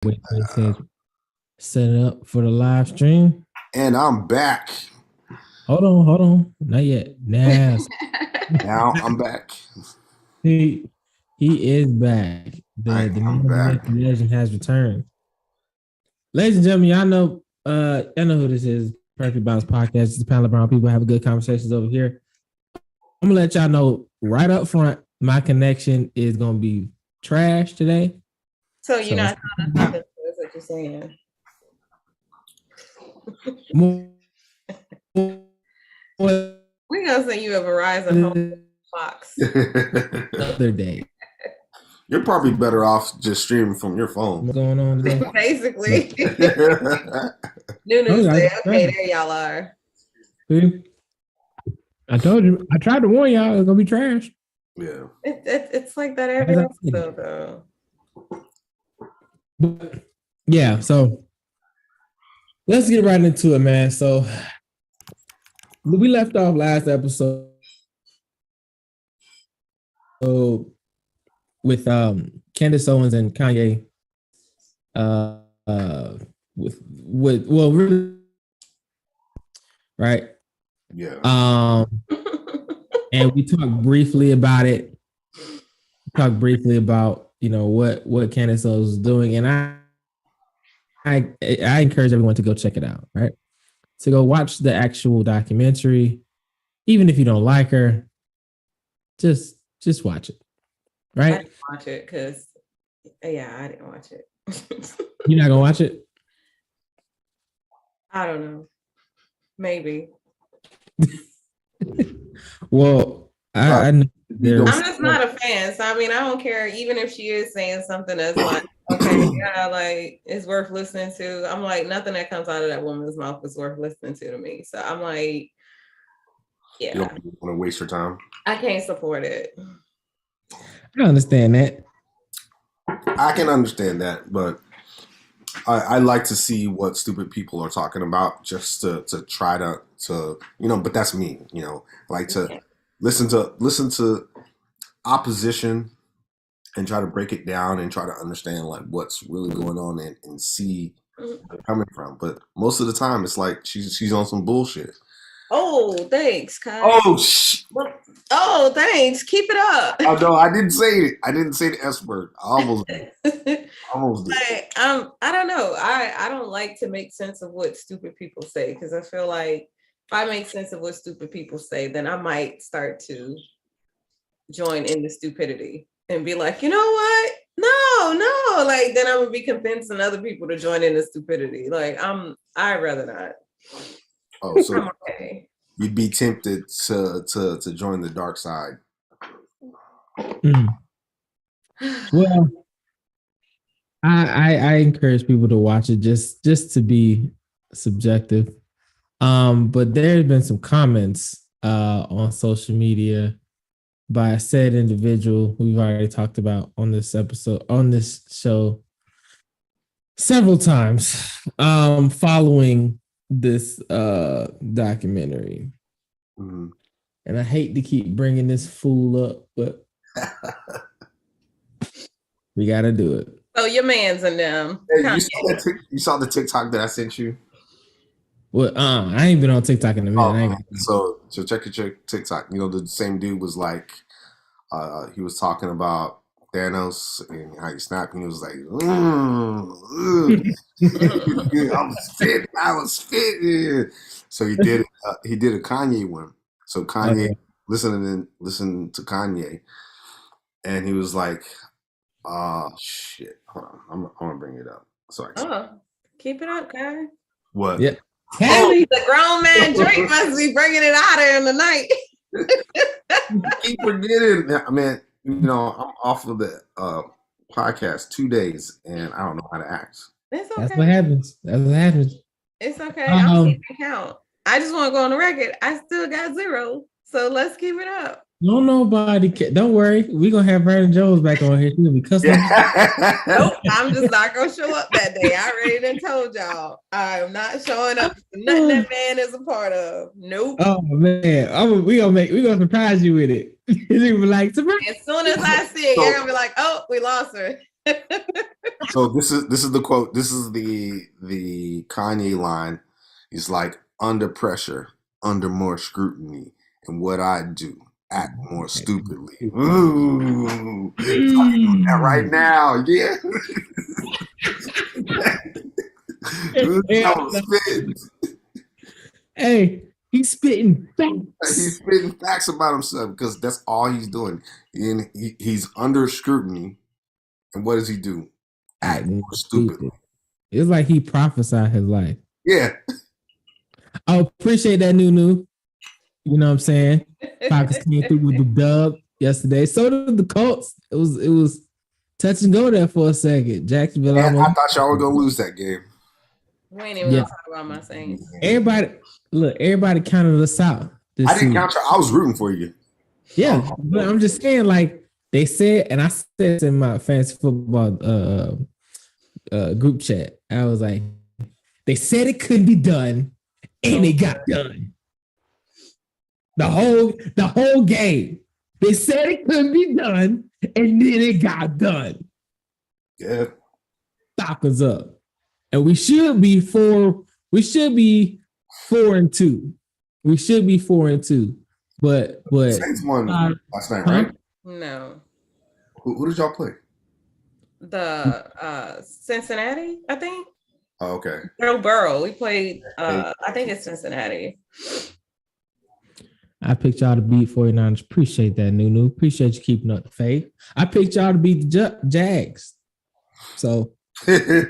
Wait, they said set it up for the live stream. And I'm back. Hold on. Not yet. Now I'm back. he is back. The I'm back. legend has returned. Ladies and gentlemen, y'all know who this is. Perfect Bounce Podcast. It's a panel of brown people having good conversations over here. I'm gonna let y'all know right up front, my connection is gonna be trash today. So you're not trying to talk to us, what you're saying. We're gonna send you a Verizon home box. Other day. You're probably better off just streaming from your phone. What's going on today? Basically. Nunu said, okay, there y'all are. See? I told you. I tried to warn y'all. It's gonna be trash. Yeah. It's like that every episode, though. But, yeah. So let's get right into it, man. So we left off last episode with Candace Owens and Kanye. Really, right? Yeah. And we talked briefly about it. What Candace Owens was doing, and I encourage everyone to go check it out. Right, to go watch the actual documentary, even if you don't like her, just watch it. Right? I didn't watch it because, I didn't watch it. You're not gonna watch it? I don't know. Maybe. Well, I'm just not a fan. So I mean, I don't care. Even if she is saying something that's like, okay, yeah, like it's worth listening to. I'm like, nothing that comes out of that woman's mouth is worth listening to me. So I'm like, yeah. You don't want to waste your time. I can't support it. I understand that. I can understand that, but I like to see what stupid people are talking about just to try to but that's me, I like to listen to opposition and try to break it down and try to understand like what's really going on and see where they're coming from. But most of the time it's like she's on some bullshit. Oh, thanks, Kai. Oh, thanks. Keep it up. Oh no, I didn't say it. I didn't say the S word. I almost did. I don't know. I don't like to make sense of what stupid people say because I feel like if I make sense of what stupid people say, then I might start to join in the stupidity and be like, you know what? No. Like then I would be convincing other people to join in the stupidity. Like I'd rather not. Oh, so okay. You'd be tempted to join the dark side. Well, I encourage people to watch it just to be subjective. But there's been some comments on social media by a said individual we've already talked about on this show several times following this documentary. Mm-hmm. And I hate to keep bringing this fool up, but we got to do it. So your man's in them. Hey, you saw the TikTok that I sent you? Well, I ain't been on TikTok in a minute. So check your TikTok. The same dude was like, he was talking about Thanos and how he snapped, and he was like, I was fit. Yeah. So he did a Kanye one. So Kanye, listen to Kanye, and he was like, shit. Hold on, I'm gonna bring it up. Sorry. Keep it up, guy. What? Yeah. The grown man Drake must be bringing it out there in the night. Keep forgetting, man. I'm off of the podcast 2 days, and I don't know how to act. It's okay. That's what happens. It's okay. I'm keeping count. I just want to go on the record. I still got 0, so let's keep it up. No, nobody. Don't worry. We're gonna have Brandon Jones back on here too because nope, I'm just not gonna show up that day. I already done told y'all I'm not showing up for nothing that man is a part of. Nope. Oh man, we gonna surprise you with it. Like, as soon as I see it, you're gonna be like, oh, we lost her. So this is the quote. This is the Kanye line. He's like, under pressure, under more scrutiny, and what I do, act more stupidly. Ooh, doing that right now, yeah. Hey, he's spitting He's facts. spitting facts about himself because that's all he's doing. And he's under scrutiny. And what does he do? Act more stupidly. It's like he prophesied his life. Yeah. I appreciate that, Nunu. You know what I'm saying? Falcons came through with the dub yesterday. So did the Colts. It was touch and go there for a second. Jacksonville. I thought y'all were gonna lose that game. We ain't even gonna talk about my Saints. Everybody counted us out. I didn't count you. I was rooting for you. Yeah, but I'm just saying, like they said, and I said this in my fantasy football group chat. I was like, they said it couldn't be done, and it got done. The whole game. They said it couldn't be done, and then it got done. Yeah. Falcons up. And we should be 4-2. We should be 4-2. But Saints won last night, right? No. Who did y'all play? The Cincinnati, I think. Oh, okay. Joe Burrow. We played I think it's Cincinnati. I picked y'all to beat 49ers. Appreciate that, Nunu. Appreciate you keeping up the faith. I picked y'all to beat the Jags. So, you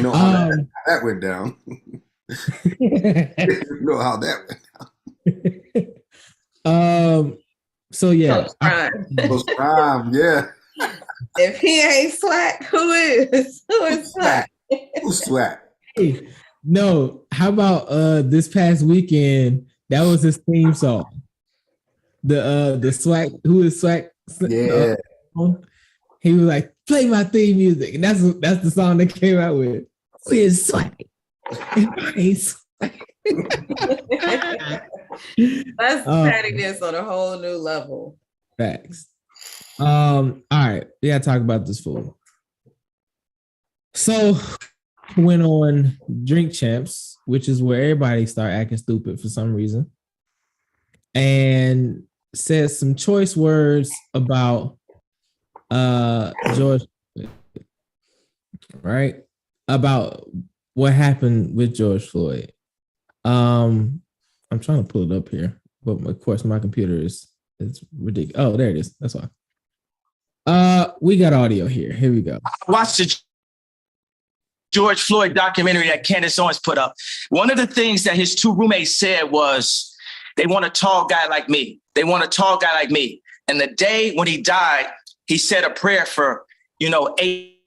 know how that went down. You know how that went down. So yeah. Coach Prime, yeah. If he ain't Swag, who is? Who is Swag? Who's Swag? Hey, no, how about this past weekend? That was his theme song. The Swag, who is Swag? Yeah. He was like, play my theme music. And that's the song they came out with. Who is Swag? That's pettiness on a whole new level. Facts. All right, we gotta talk about this fool. So went on Drink Champs, which is where everybody start acting stupid for some reason, and said some choice words about George, right? About what happened with George Floyd. I'm trying to pull it up here, but of course my computer is ridiculous. Oh, there it is. That's why. We got audio here. Here we go. I watched the George Floyd documentary that Candace Owens put up. One of the things that his two roommates said was, they want a tall guy like me. They want a tall guy like me. And the day when he died, he said a prayer for, 8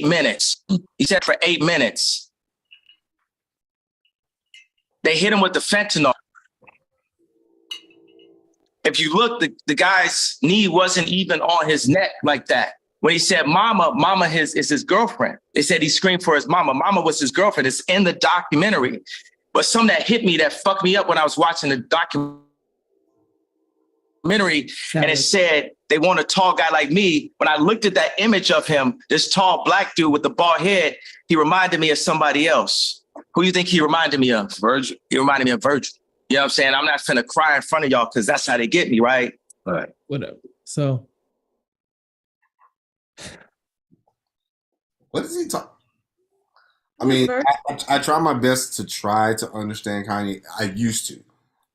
minutes. He said for 8 minutes. They hit him with the fentanyl. If you look, the guy's knee wasn't even on his neck like that. When he said mama is his girlfriend. They said he screamed for his mama. Mama was his girlfriend. It's in the documentary. But something that hit me, that fucked me up when I was watching the documentary, and it said, they want a tall guy like me. When I looked at that image of him, this tall black dude with the bald head, he reminded me of somebody else. Who do you think he reminded me of? Virgil. He reminded me of Virgil. You know what I'm saying? I'm not finna cry in front of y'all because that's how they get me, right? All right. Whatever. So what is he talking? I mean, I try my best to try to understand Kanye. I used to.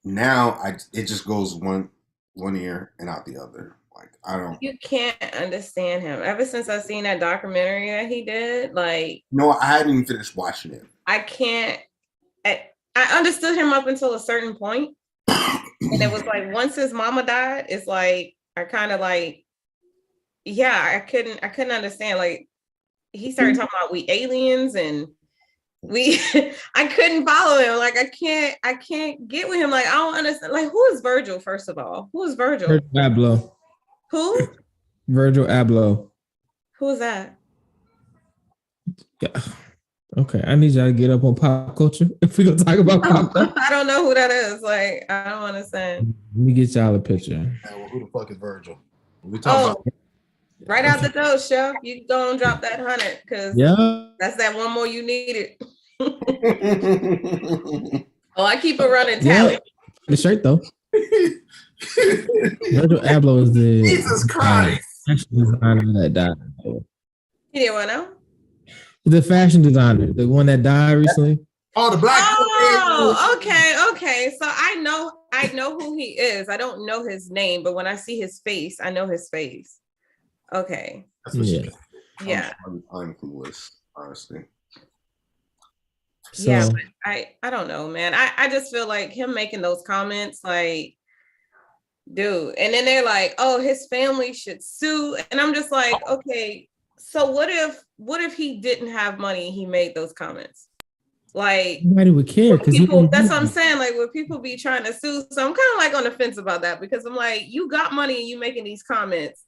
Now it just goes one ear and out the other. Like I don't. You can't understand him. Ever since I seen that documentary that he did, like. No, I hadn't even finished watching it. I can't. I understood him up until a certain point, and it was like once his mama died, it's like I kind of like, yeah, I couldn't understand. Like he started talking about we aliens and we, I couldn't follow him. Like I can't get with him. Like I don't understand. Like who is Virgil? First of all, who is Virgil? Virgil Abloh. Who? Virgil Abloh. Who is that? Yeah. Okay, I need y'all to get up on pop culture if we're gonna talk about pop culture. I don't know who that is. Like, I don't understand. Let me get y'all a picture. Well, who the fuck is Virgil? We talking about right out the door, Chef. You go and drop that 100 because that's that one more you needed. Oh, I keep a running tally. The shirt though. Virgil Abloh is the Jesus Christ. fashion designer that died. You didn't want to know? The fashion designer, the one that died recently. Oh, the black. Oh, okay. So I know who he is. I don't know his name, but when I see his face, I know his face. Okay. That's what she Yeah. I'm clueless, honestly. So, yeah, but I don't know, man. I just feel like him making those comments, like, dude, and then they're like, oh, his family should sue. And I'm just like, okay, so what if he didn't have money and he made those comments? Like, nobody would care because that's what I'm saying. Like, would people be trying to sue? So I'm kind of like on the fence about that because I'm like, you got money and you making these comments.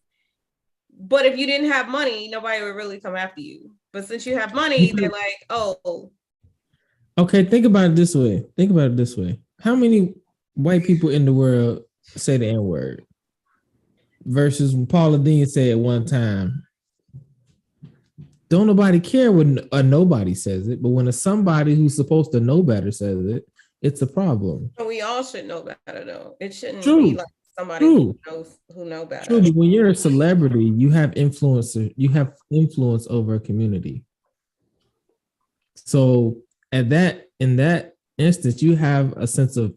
But if you didn't have money, nobody would really come after you. But since you have money, they're like, oh. Okay, think about it this way. How many white people in the world say the N-word? Versus when Paula Dean said at one time, don't nobody care when a nobody says it, but when a somebody who's supposed to know better says it, it's a problem. But we all should know better, though. It shouldn't True. be like somebody who know better. True, but when you're a celebrity, you have influence over a community. So in that instance, you have a sense of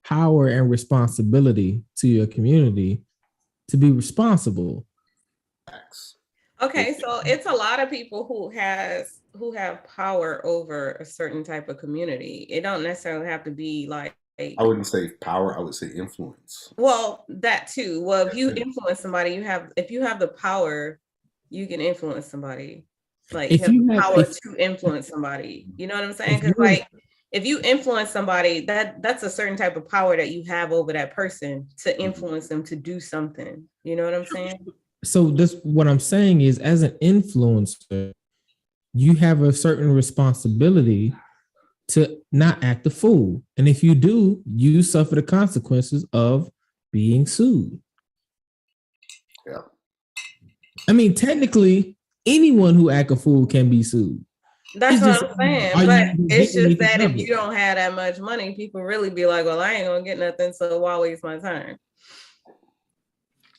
power and responsibility to your community to be responsible. Okay, so it's a lot of people who have power over a certain type of community. It don't necessarily have to be like I wouldn't say power, I would say influence. Well, that too. Well, if you influence somebody, if you have the power, you can influence somebody. Like if you have power to influence somebody. You know what I'm saying? Because like if you influence somebody, that's a certain type of power that you have over that person to influence them to do something. You know what I'm saying? So what I'm saying is, as an influencer, you have a certain responsibility to not act a fool. And if you do, you suffer the consequences of being sued. Yeah. I mean, technically, anyone who act a fool can be sued. That's what I'm saying. But it's just that if you don't have that much money, people really be like, well, I ain't gonna get nothing, so why waste my time?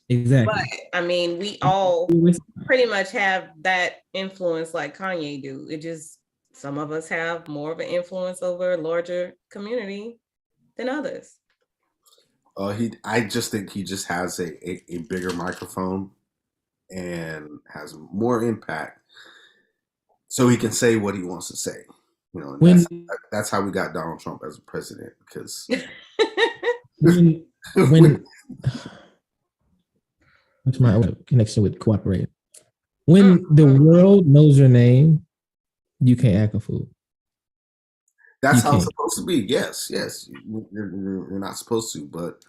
Exactly. But I mean, we all pretty much have that influence like Kanye do. It just, some of us have more of an influence over a larger community than others. I just think he just has a bigger microphone and has more impact, so he can say what he wants to say. You know, and that's how we got Donald Trump as a president, because when what's my connection with cooperating? When the world knows your name, you can't act a fool. That's how it's supposed to be. Yes. You're not supposed to, but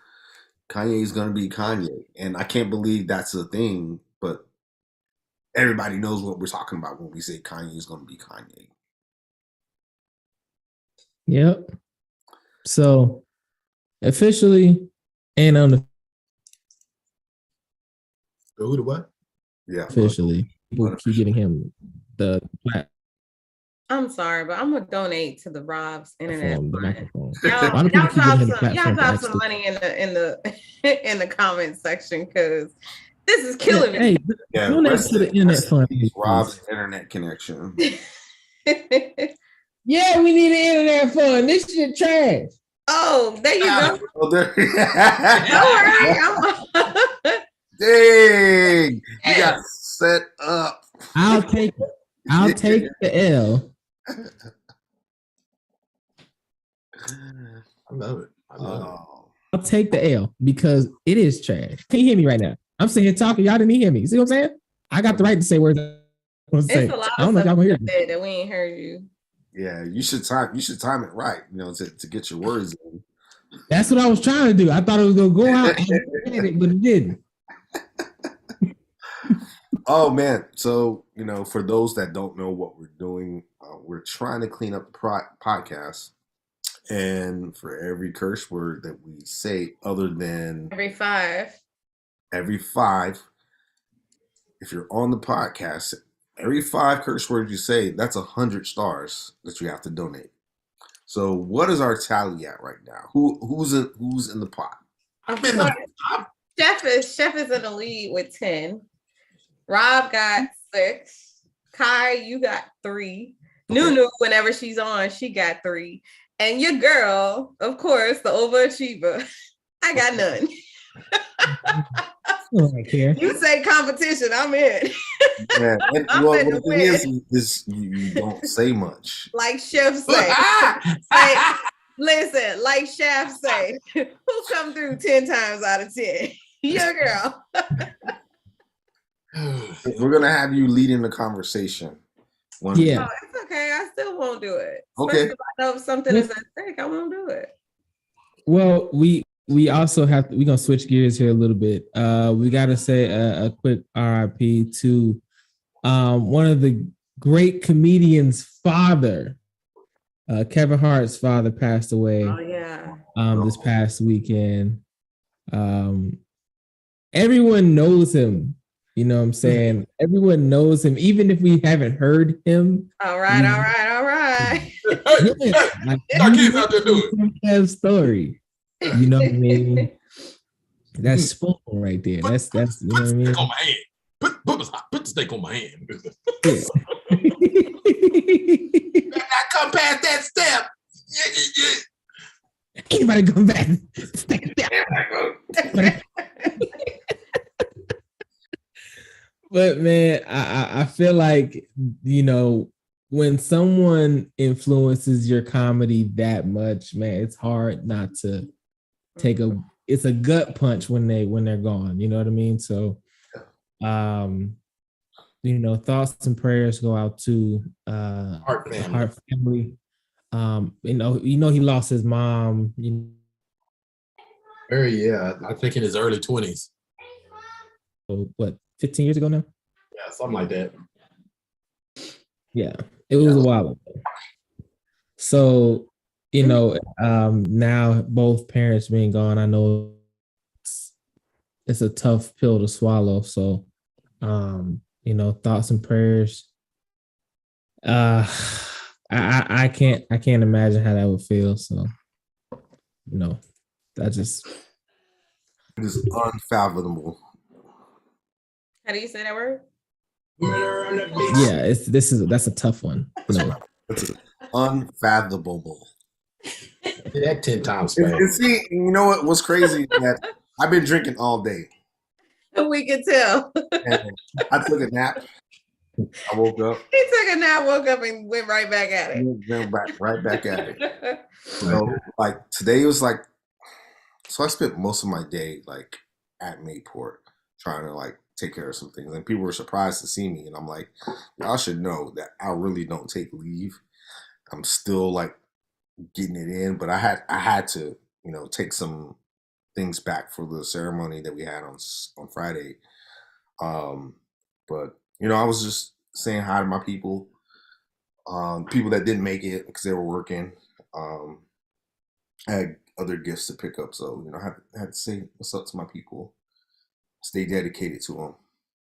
Kanye's gonna be Kanye, and I can't believe that's a thing. But everybody knows what we're talking about when we say Kanye's gonna be Kanye. Yep. So officially and on the who the what? Yeah. Officially, people keep giving him the platform. I'm sorry, but I'm gonna donate to the Rob's internet. Y'all drop some money in the comment section, because this is killing me. Yeah, donate to the internet fund. Rob's internet connection. Yeah, we need an internet fund. This shit trash. Oh, there you go. Oh, there. Don't worry. Dang, you got set up. I'll take the L. I love it. I'll take the L because it is trash. Can you hear me right now? I'm sitting here talking. Y'all didn't hear me. See what I'm saying? I got the right to say words. It's a lot of stuff that we ain't heard you. Yeah, you should time it right, you know, to get your words in. That's what I was trying to do. I thought it was gonna go out, but it didn't. Oh man! So for those that don't know what we're doing, we're trying to clean up the podcast, and for every curse word that we say, other than every 5, every 5, if you're on the podcast, every 5 curse words you say, that's 100 stars that you have to donate. So what is our tally at right now? Who's in the pot? Chef is in the lead with 10. Rob got 6. Kai, you got 3. Okay. Nunu, whenever she's on, she got 3. And your girl, of course, the overachiever, I got none. You say competition, I'm in. Yeah. The thing is you don't say much. Like Chef say. Listen, like Chef say, who come through 10 times out of 10? Your girl. We're gonna have you leading the conversation. Yeah, it's okay. I still won't do it. Okay. Especially if I know if something is at stake, I won't do it. Well, we also have we're gonna switch gears here a little bit. We gotta say a quick RIP to one of the great comedians' father. Kevin Hart's father passed away. Oh yeah. This past weekend. Everyone knows him. You know what I'm saying? Everyone knows him, even if we haven't heard him. All right. Kev's story. You know what I mean? That's spoon right there. That's you know what I mean? On my hand. Put the steak on my hand. Yeah. I come past that step. Anybody come back? But man, I feel like, you know, when someone influences your comedy that much, man, it's hard not to take it's a gut punch when they're gone. You know what I mean? So, you know, thoughts and prayers go out to Hart family. You know, he lost his mom. I think in his early 20s. What, 15 years ago now? Yeah, something like that. Yeah, it was a while ago. So, you know, now both parents being gone, I know it's a tough pill to swallow. So, you know, thoughts and prayers. I can't imagine how that would feel. So, you know, that just it is unfathomable. How do you say that word? Yeah, that's a tough one. No. It's unfathomable. That 10 times. And see, you know what's crazy? That I've been drinking all day. We can tell. And I took a nap. I woke up. He took a nap, woke up, and went right back at it. Went right back at it. So, like today was like, so I spent most of my day like at Mayport trying to like take care of some things, and people were surprised to see me, and I'm like, y'all should know that I really don't take leave. I'm still like getting it in, but I had to, you know, take some things back for the ceremony that we had on Friday. But you know, I was just saying hi to my people, people that didn't make it because they were working. I had other gifts to pick up, so you know, I had to say what's up to my people. Stay dedicated to them.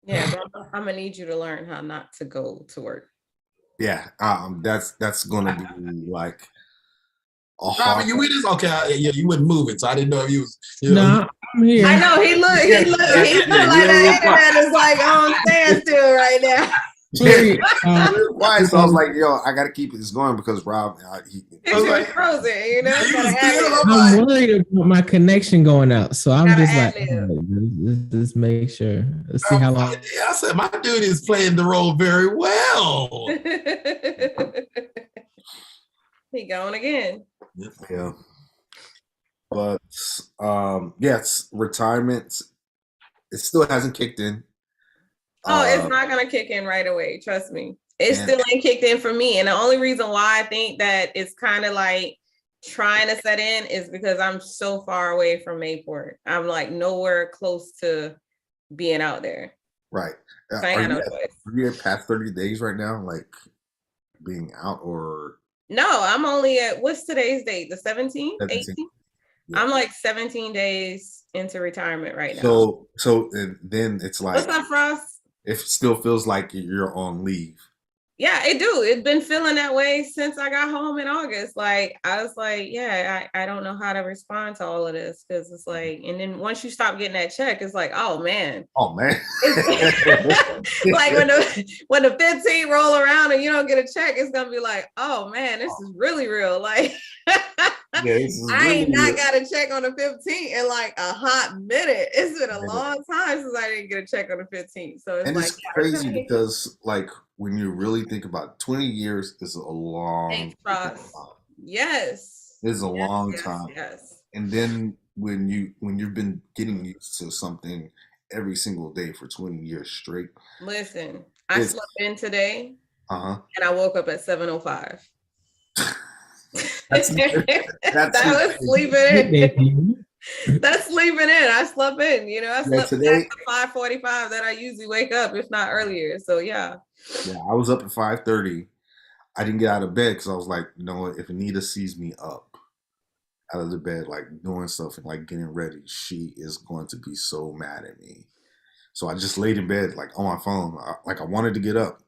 Yeah, but I'm gonna need you to learn how not to go to work. Yeah, that's gonna be like a hard. Robin, you with us? Okay, yeah, you wasn't moving, so I didn't know if you was. You know. No, I'm here. I know he looked like the internet is like on standstill right now. Why? So I was like, yo, I gotta keep this going because Rob, It's like frozen, you know. I'm worried about my connection going out, so I'm just like, let's make sure. Let's see how long. I said my dude is playing the role very well. He going again. Yeah. But yes, retirement. It still hasn't kicked in. Oh, it's not gonna kick in right away. Trust me. It still ain't kicked in for me. And the only reason why I think that it's kind of like trying to set in is because I'm so far away from Mayport. I'm like nowhere close to being out there. Right. So I ain't got no choice. Are you at past 30 days right now? Like being out or? No, I'm only at, what's today's date? The 17th? 18th? Yeah. I'm like 17 days into retirement right now. So then it's like, What's up, Frost? it still feels like you're on leave. Yeah, it do. It's been feeling that way since I got home in August. Like, I was like, yeah, I don't know how to respond to all of this, because it's like, and then once you stop getting that check, it's like, oh man. Oh man. Like when the 15 roll around and you don't get a check, it's gonna be like, oh man, this is really real. Like, I ain't not got a check on the 15th in like a hot minute. It's been a long time since I didn't get a check on the 15th. So it's, and like, it's crazy because, like, when you really think about it, 20 years is a long time. Yes. It's a long time. Yes. And then when you've been getting used to something every single day for 20 years straight. Listen, I slept in today. And I woke up at 7:05. That's was sleeping in. That's sleeping in. I slept in. You know, I slept today at 5:45 that I usually wake up, if not earlier. So yeah. Yeah, I was up at 5:30. I didn't get out of bed because I was like, you know what? If Anita sees me up out of the bed, like doing stuff and like getting ready, she is going to be so mad at me. So I just laid in bed, like on my phone. I wanted to get up,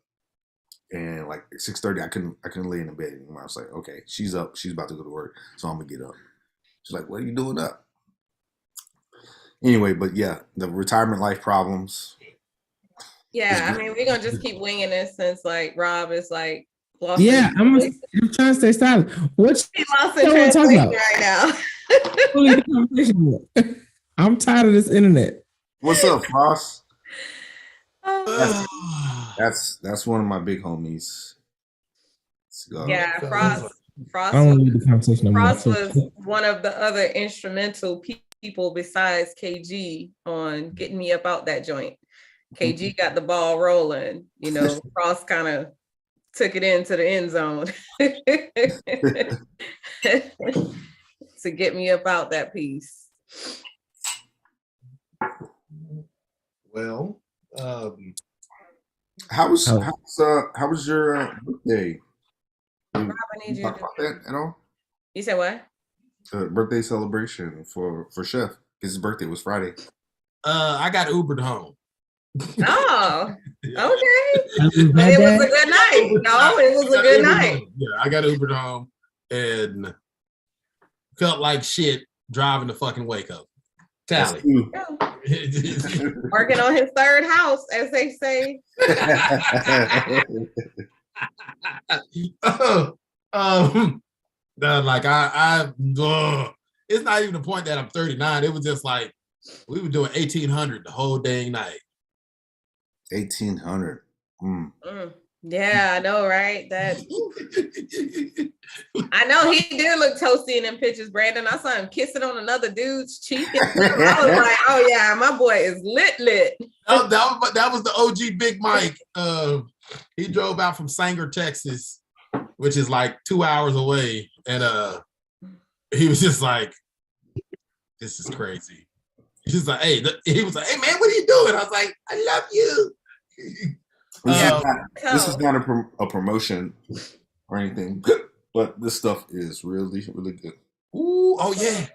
and like 6:30, I couldn't lay in the bed anymore. I was like, okay, she's up. She's about to go to work, so I'm gonna get up. She's like, what are you doing up? Anyway, but yeah, the retirement life problems. Yeah, I mean, we're gonna just keep winging this since like Rob is like lost. Yeah, I'm trying to stay silent. What you lost in translation right now? I'm tired of this internet. What's up, Frost? That's one of my big homies. Yeah, Frost. I don't need the conversation anymore. Frost was one of the other instrumental people besides KG on getting me up out that joint. KG got the ball rolling, you know. Frost kind of took it into the end zone to get me up out that piece. Well, how was your birthday? Rob, I need you talk about that at all? You said what? Birthday celebration for Chef, because his birthday was Friday. I got Ubered home. Oh, okay. But it was a good night. No, it was a good night. Yeah, I got Ubered home and felt like shit driving the fucking wake up. Tally. Working on his third house, as they say. Like it's not even the point that I'm 39. It was just like we were doing 1800 the whole dang night. 1800. Yeah, I know, right? That I know he did look toasty in them pictures, Brandon. I saw him kissing on another dude's cheek. I was like, oh yeah, my boy is lit. That was the OG Big Mike. He drove out from Sanger, Texas, which is like 2 hours away, and he was just like, "This is crazy." He's like, "Hey," he was like, "Hey man, what are you doing?" I was like, "I love you." This is not a promotion or anything, but this stuff is really, really good. Ooh, oh yeah.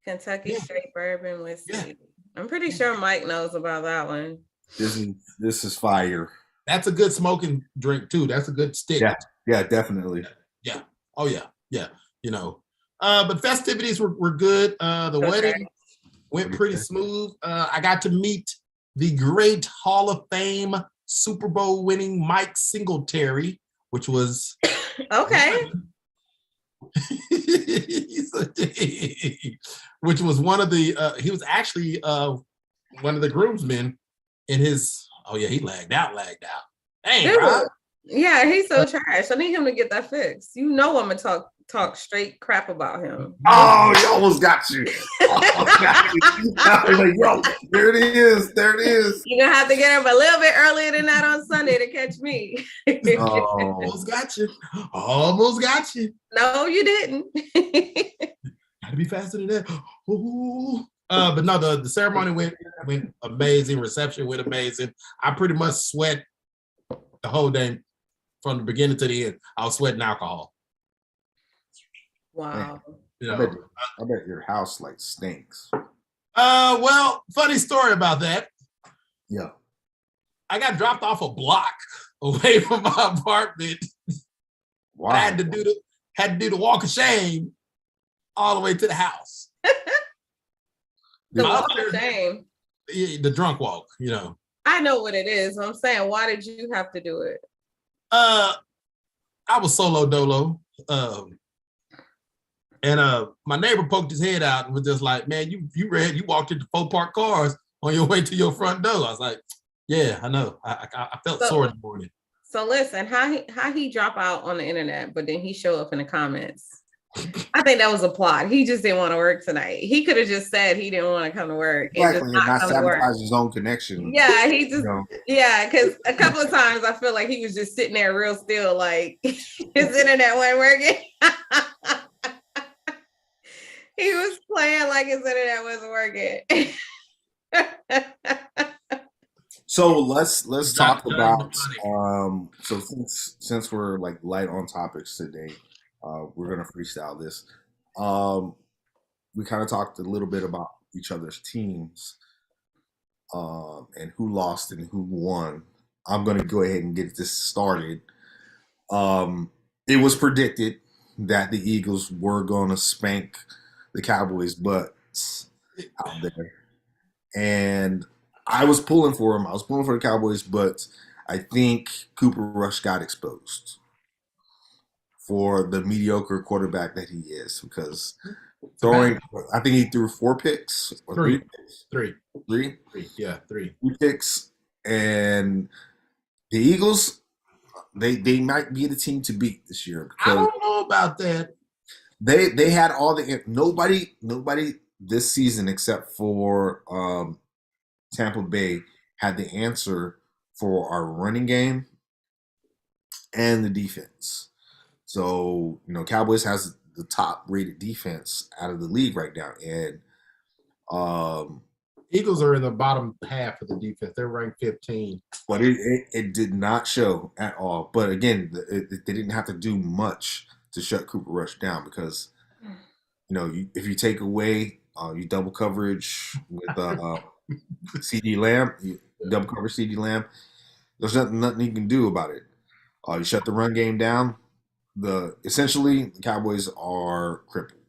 Kentucky straight bourbon whiskey. Yeah. I'm pretty sure Mike knows about that one. This is fire. That's a good smoking drink too. That's a good stick. Yeah, definitely. Yeah. Oh yeah. You know, but festivities were good. The wedding went pretty smooth. I got to meet the great Hall of Fame Super Bowl winning Mike Singletary, which was okay. Which was one of the he was actually one of the groomsmen in his he lagged out. Dang, Rob. Yeah, he's so trash. I need him to get that fixed. You know I'm gonna talk straight crap about him. Oh, he almost got you. Like, yo, there it is. You're gonna have to get up a little bit earlier than that on Sunday to catch me. Almost got you. No, you didn't. Gotta be faster than that. Ooh. But no, the ceremony went amazing. Reception went amazing. I pretty much sweat the whole day from the beginning to the end. I was sweating alcohol. Wow. I bet your house like stinks. Well, funny story about that. Yeah. I got dropped off a block away from my apartment. Wow. I had to do the walk of shame all the way to the house. The My walk of upstairs- shame. The drunk walk, you know. I know what it is. I'm saying, why did you have to do it? I was solo dolo. And my neighbor poked his head out and was just like, man, you walked into 4 parked cars on your way to your front door. I was like, yeah, I know. I felt sore in the morning. So listen, how he drop out on the internet, but then he show up in the comments. I think that was a plot. He just didn't want to work tonight. He could have just said he didn't want to come to work. Exactly, and not sabotage his own connection. Yeah, he just, yeah, because a couple of times I feel like he was just sitting there real still, like his internet wasn't working. He was playing like his internet wasn't working. So let's talk about so since we're like light on topics today, we're gonna freestyle this. We kind of talked a little bit about each other's teams, and who lost and who won. I'm gonna go ahead and get this started. It was predicted that the Eagles were gonna spank the Cowboys' butts out there, and I was pulling for him. I was pulling for the Cowboys, but I think Cooper Rush got exposed for the mediocre quarterback that he is, because throwing, I think he threw 4 picks or 3 picks. Three. Yeah, 3. 3 picks, and the Eagles, they might be the team to beat this year. I don't know about that. They had all the nobody this season except for Tampa Bay had the answer for our running game and the defense. So, Cowboys has the top rated defense out of the league right now. And Eagles are in the bottom half of the defense. They're ranked 15. But it did not show at all. But again, they didn't have to do much to shut Cooper Rush down, because, if you take away you double coverage with CD Lamb, double coverage CD Lamb, there's nothing you can do about it. You shut the run game down. Essentially the Cowboys are crippled.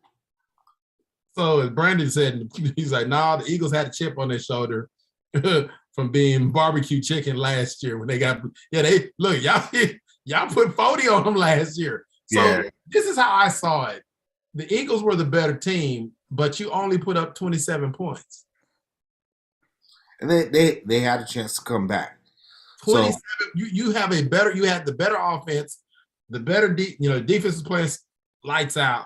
So as Brandon said, he's like, nah, the Eagles had a chip on their shoulder from being barbecue chicken last year when they got y'all put 40 on them last year. So This is how I saw it. The Eagles were the better team, but you only put up 27 points. And they had a chance to come back. 27. You had the better offense, the better defense is playing lights out,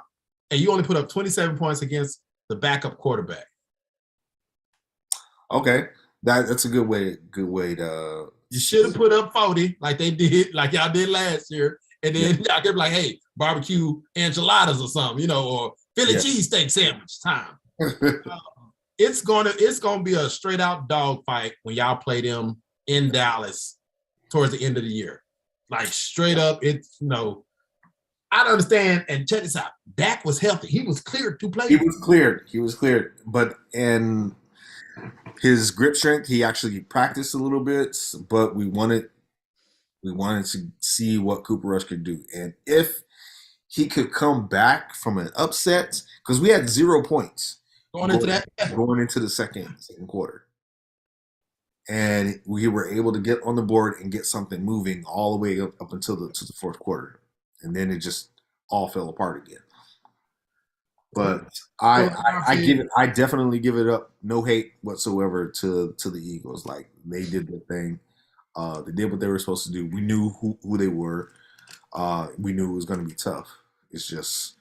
and you only put up 27 points against the backup quarterback. Okay, that's a good way to. You should have put up 40 like they did, like y'all did last year, and then y'all could be like, hey, barbecue enchiladas or something, or Philly cheesesteak sandwich time. It's gonna be a straight out dog fight when y'all play them in Dallas towards the end of the year. Like straight up, it's I don't understand. And check this out. Dak was healthy. He was cleared to play. He was cleared. But in his grip strength, he actually practiced a little bit. But we wanted to see what Cooper Rush could do, and if he could come back from an upset, because we had 0 points going into the second quarter, and we were able to get on the board and get something moving all the way up until the fourth quarter, and then it just all fell apart again. But I definitely give it up. No hate whatsoever to the Eagles. Like, they did their thing. They did what they were supposed to do. We knew who they were. We knew it was going to be tough. It's just.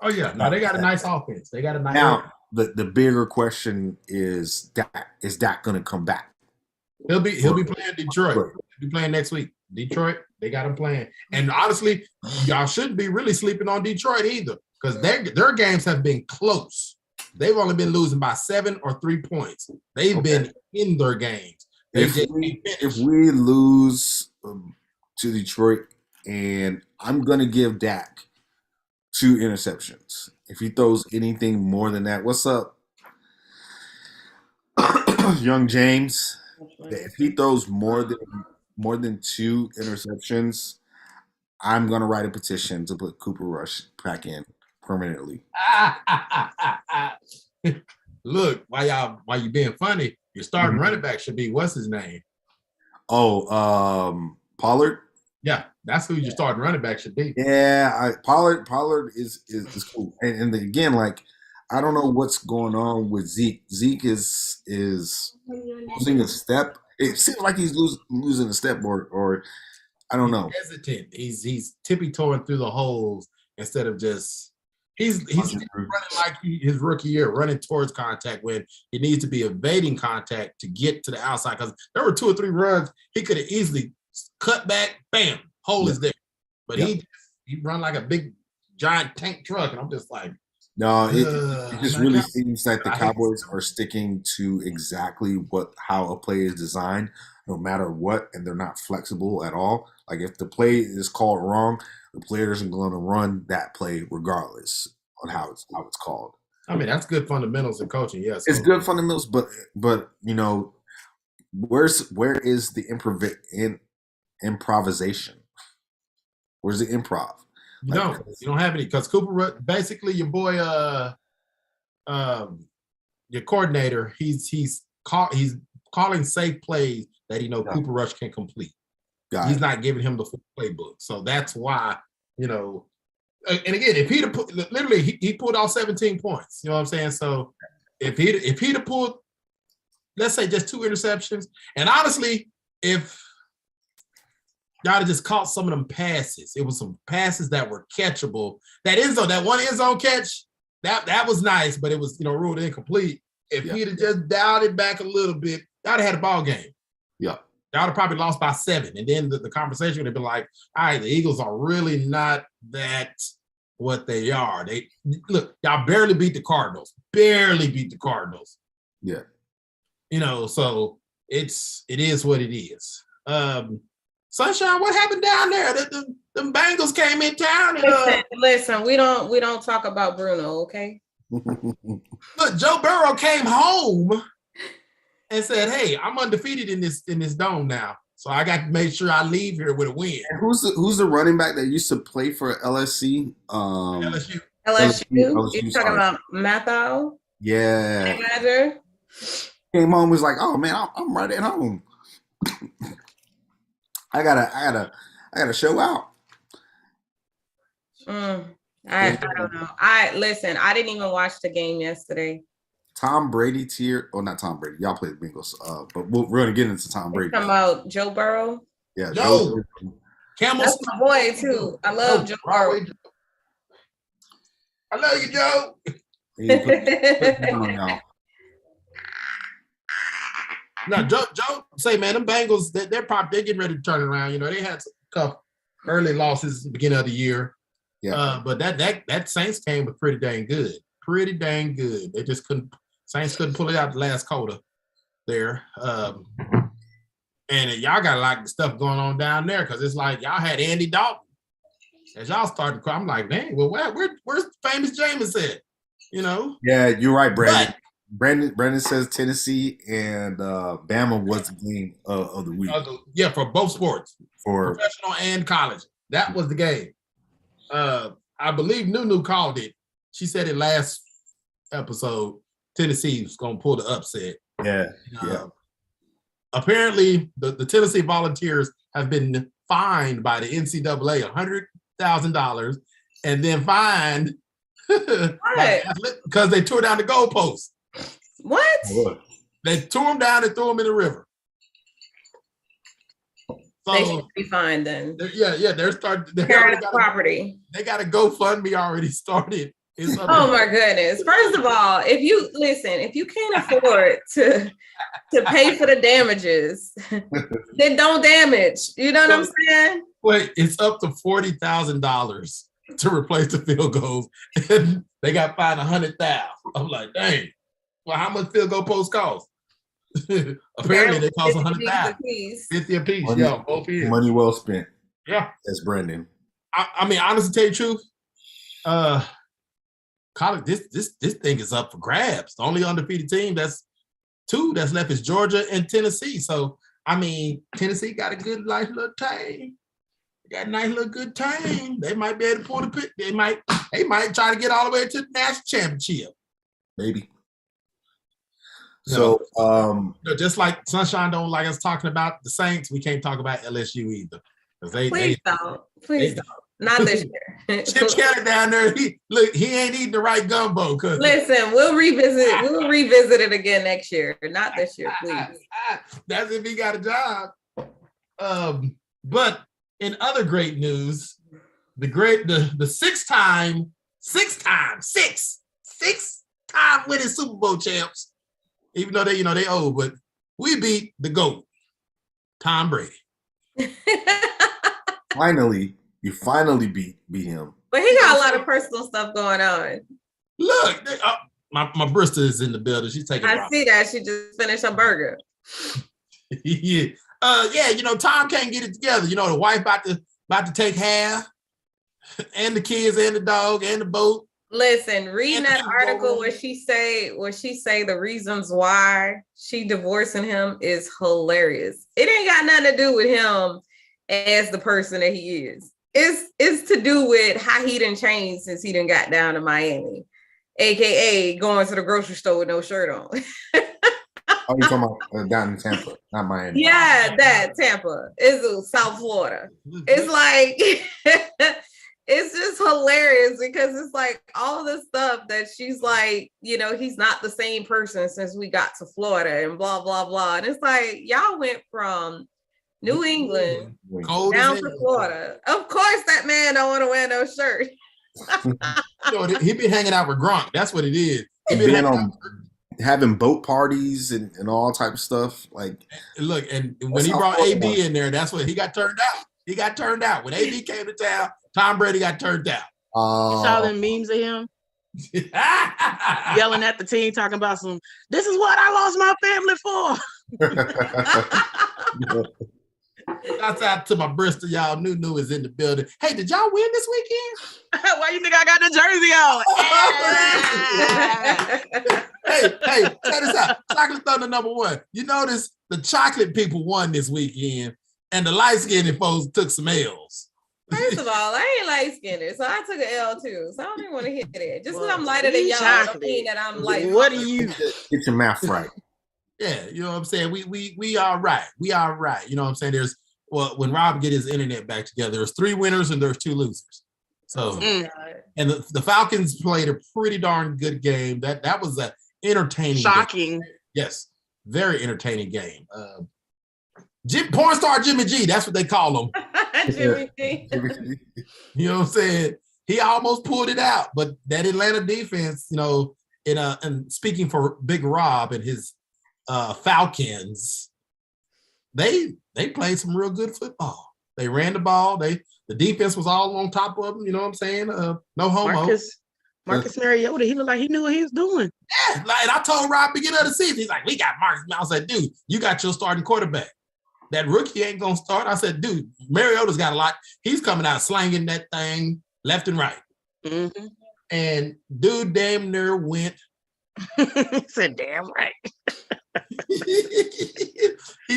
Oh yeah, no, they got a nice offense. They got a nice. Now the bigger question is Dak going to come back? He'll be playing Detroit. He'll be playing next week. Detroit, they got him playing. And honestly, y'all shouldn't be really sleeping on Detroit either, because their games have been close. They've only been losing by 7 or 3 points. They've been in their games. If we lose to Detroit, and I'm going to give Dak 2 interceptions. If he throws anything more than that, what's up, young James? If he throws more than 2 interceptions, I'm gonna write a petition to put Cooper Rush back in permanently. Look, while you being funny, your starting running back should be what's his name? Oh, Pollard. Yeah, that's who your starting running back should be. Yeah, Pollard is cool. And again, like I don't know what's going on with Zeke. Zeke is losing a step. It seems like he's losing a step, or I don't know. Hesitant. He's tippy-toeing through the holes instead of just he's running like his rookie year, running towards contact when he needs to be evading contact to get to the outside. Because there were 2 or 3 runs he could have easily cut back, bam, hole is there. But he run like a big giant tank truck, and I'm just like, no, it just really seems that the Cowboys are sticking to exactly how a play is designed, no matter what, and they're not flexible at all. Like if the play is called wrong, the players are going to run that play regardless on how it's called. I mean, that's good fundamentals in coaching. Yes, it's good fundamentals, but you know, where is the improvisation? Where's the improv? You don't have any because Cooper, basically your boy, your coordinator, he's calling safe plays that Cooper Rush can complete. He's not giving him the full playbook, so that's why And again, if he'd put literally he pulled off 17 points. You know what I'm saying? So if he'd have pulled, let's say just 2 interceptions, and honestly, if y'all have just caught some of them passes. It was some passes that were catchable. That one end zone catch, that was nice, but it was ruled incomplete. If he'd have just dialed it back a little bit, y'all have had a ball game. Yeah. Y'all have probably lost by 7. And then the conversation would have been like, all right, the Eagles are really not that what they are. Y'all barely beat the Cardinals. Yeah. So it is what it is. Sunshine, what happened down there? The Bengals came in town. And, listen, we don't talk about Bruno, okay? Look, Joe Burrow came home and said, "Hey, I'm undefeated in this dome now, so I got to make sure I leave here with a win." And who's the running back that used to play for LSC? LSU. You're talking about Mathau? Yeah. Manager? Came home, was like, "Oh man, I'm right at home. I gotta show out." I don't know. I didn't even watch the game yesterday. Tom Brady tier, or not Tom Brady. Y'all play the Bengals, but we're gonna get into Tom Brady. Talking about Joe Burrow. Yeah, Joe. That's my boy too. I love Joe Burrow. I love you, Joe. No, Joe, say, man, them Bengals, they're getting ready to turn around. They had some tough early losses at the beginning of the year. Yeah. But that Saints game was pretty dang good. They just Saints couldn't pull it out the last quarter there. And y'all got a lot of stuff going on down there because it's like y'all had Andy Dalton. As y'all started to cry, I'm like, dang, well, where's famous Jameis at? Yeah, you're right, Brandon. Brandon says Tennessee and Bama was the game of the week. For both sports, for professional and college. That was the game. I believe Nunu called it. She said it last episode. Tennessee was going to pull the upset. Yeah. Apparently, the Tennessee Volunteers have been fined by the NCAA $100,000 and then fined because they tore down the goalpost. What? They tore them down and threw them in the river. So, they should be fine then. They're starting. Property. They got a GoFundMe already started. Oh my goodness! First of all, if you can't afford to pay for the damages, then don't damage. You know what I'm saying? Wait, it's up to $40,000 to replace the field goals, and they got fined $100,000. I'm like, dang. Well, how much field goal posts cost? Apparently, they cost $100,000. 50 apiece. Both years. Money well spent. Yeah, that's Brendan. I mean, honestly, to tell you the truth, college, this thing is up for grabs. The only undefeated team that's left is Georgia and Tennessee. So I mean, Tennessee got a good, nice little team. Got a nice little good team. They might be able to pull the pick. They might try to get all the way to the national championship. Maybe. So, So, just like Sunshine don't like us talking about the Saints, we can't talk about LSU either. Please don't. Not this year. Chip Kelly down there, he ain't eating the right gumbo. Listen, we'll revisit it again next year. Not this year, please. That's if he got a job. But in other great news, the six-time winning Super Bowl champs, even though they old, but we beat the GOAT, Tom Brady. you finally beat him. But he got a lot of personal stuff going on. Look, my Brista is in the building. She's taking. I see that she just finished her burger. Yeah, Tom can't get it together. The wife about to take half, and the kids, and the dog, and the boat. Listen, reading that article where she say the reasons why she divorcing him is hilarious. It ain't got nothing to do with him as the person that he is. It's to do with how he done changed since he done got down to Miami, aka going to the grocery store with no shirt on. Oh, you're talking about down in Tampa, not Miami. Yeah, that Tampa is South Florida. It's like it's just hilarious because it's like all the stuff that she's like, he's not the same person since we got to Florida and blah, blah, blah. And it's like, y'all went from New England down to Florida. Of course, that man don't want to wear no shirt. He been hanging out with Gronk. That's what it is. He been having boat parties and all type of stuff. Like, look, and when he brought AB in there, that's what he got turned out. He got turned out. When AB came to town, Tom Brady got turned out. You saw them memes of him yelling at the team, talking about this is what I lost my family for. Shouts out to my Bristol, y'all. New is in the building. Hey, did y'all win this weekend? Why you think I got the jersey on? Hey, check this out. Chocolate Thunder #1. You notice the chocolate people won this weekend, and the light-skinned folks took some L's. First of all, I ain't light-skinned, so I took an L too. So I don't even want to hit it. Just because I'm lighter than y'all, don't mean that I'm light. What do you get your math right? Yeah, you know what I'm saying? We are right. We are right. You know what I'm saying? When Rob get his internet back together, there's 3 winners and there's 2 losers. So and the Falcons played a pretty darn good game. That was an entertaining shocking. Game. Yes, very entertaining game. Porn star Jimmy G, that's what they call him. Jimmy G. You know what I'm saying? He almost pulled it out, but that Atlanta defense, and speaking for Big Rob and his Falcons, they played some real good football. They ran the ball. The defense was all on top of them. You know what I'm saying? No homo. Marcus Mariota, he looked like he knew what he was doing. Yeah, and I told Rob beginning of the season, he's like, we got Marcus. I said, dude, you got your starting quarterback. That rookie ain't gonna start. I said, dude, Mariota's got a lot. He's coming out slanging that thing left and right. Mm-hmm. And dude damn near went. He said, damn right.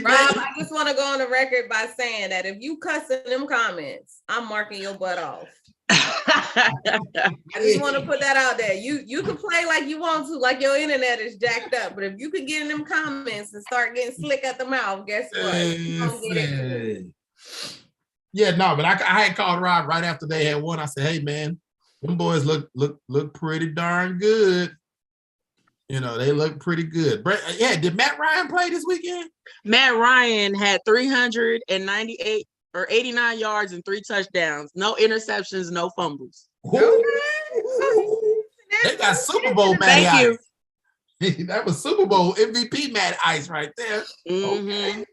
Rob, I just want to go on the record by saying that if you cuss in them comments, I'm marking your butt off. I just want to put that out there. You can play like you want to, like your internet is jacked up, but if you can get in them comments and start getting slick at the mouth, guess what? You don't get it. Yeah, no, but I had called Rob right after they had won. I said, hey man, them boys look pretty darn good. They look pretty good. Yeah, did Matt Ryan play this weekend? Matt Ryan had 398 or 89 yards and 3 touchdowns. No interceptions, no fumbles. Okay. They got Super Bowl Matty Ice. That was Super Bowl MVP Matty Ice right there. Mm-hmm. Okay.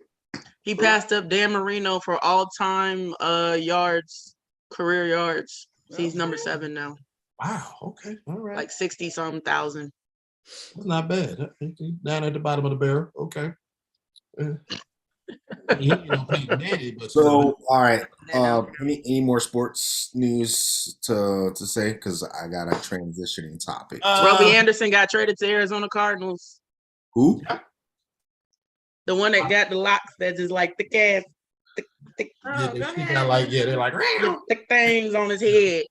He passed up Dan Marino for all-time yards, career yards. He's number 7 now. Wow. Okay. All right. Like 60-something thousand. That's not bad. Down at the bottom of the barrel. Okay. He ain't no Peyton Manning, but So, all right. That don't Any more sports news to say? Because I got a transitioning topic. Robbie Anderson got traded to Arizona Cardinals. Who? The one that got the locks that just like thick ass, thick, yeah, Oh, they go still ahead. got like they're like thick things on his head.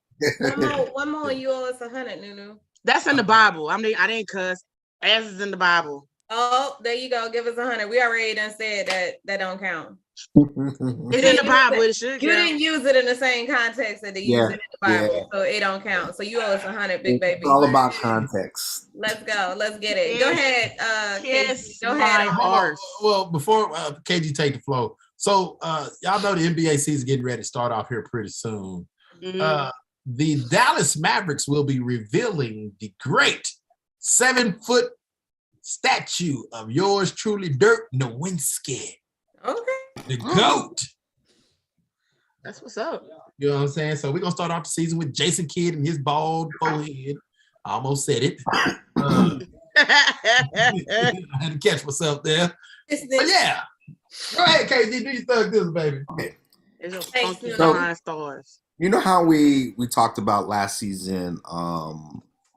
One more, you owe us 100, Nunu. That's in the Bible. I didn't cuss. Ass is in the Bible. Oh, there you go. Give us 100. We already done said that don't count. It's in the Bible. It should You count. didn't use it in the same context that they use it in the Bible, so it don't count. So you owe us 100, big baby. It's all about context. Let's go. Let's get it. Go ahead, Kiss Go my ahead. horse. Well, before KG take the flow, so y'all know the NBA season getting ready to start off here pretty soon. Mhm. The Dallas Mavericks will be revealing the great 7-foot statue of yours truly, Dirk Nowitzki, Okay. the GOAT. That's what's up. You know what I'm saying? So we're gonna start off the season with Jason Kidd and his bald forehead. I almost said it. I had to catch myself there. But yeah. Go ahead, KG. Do you thug this, baby? It's your Thanks, funky Nunu. behind stars. You know how we talked about last season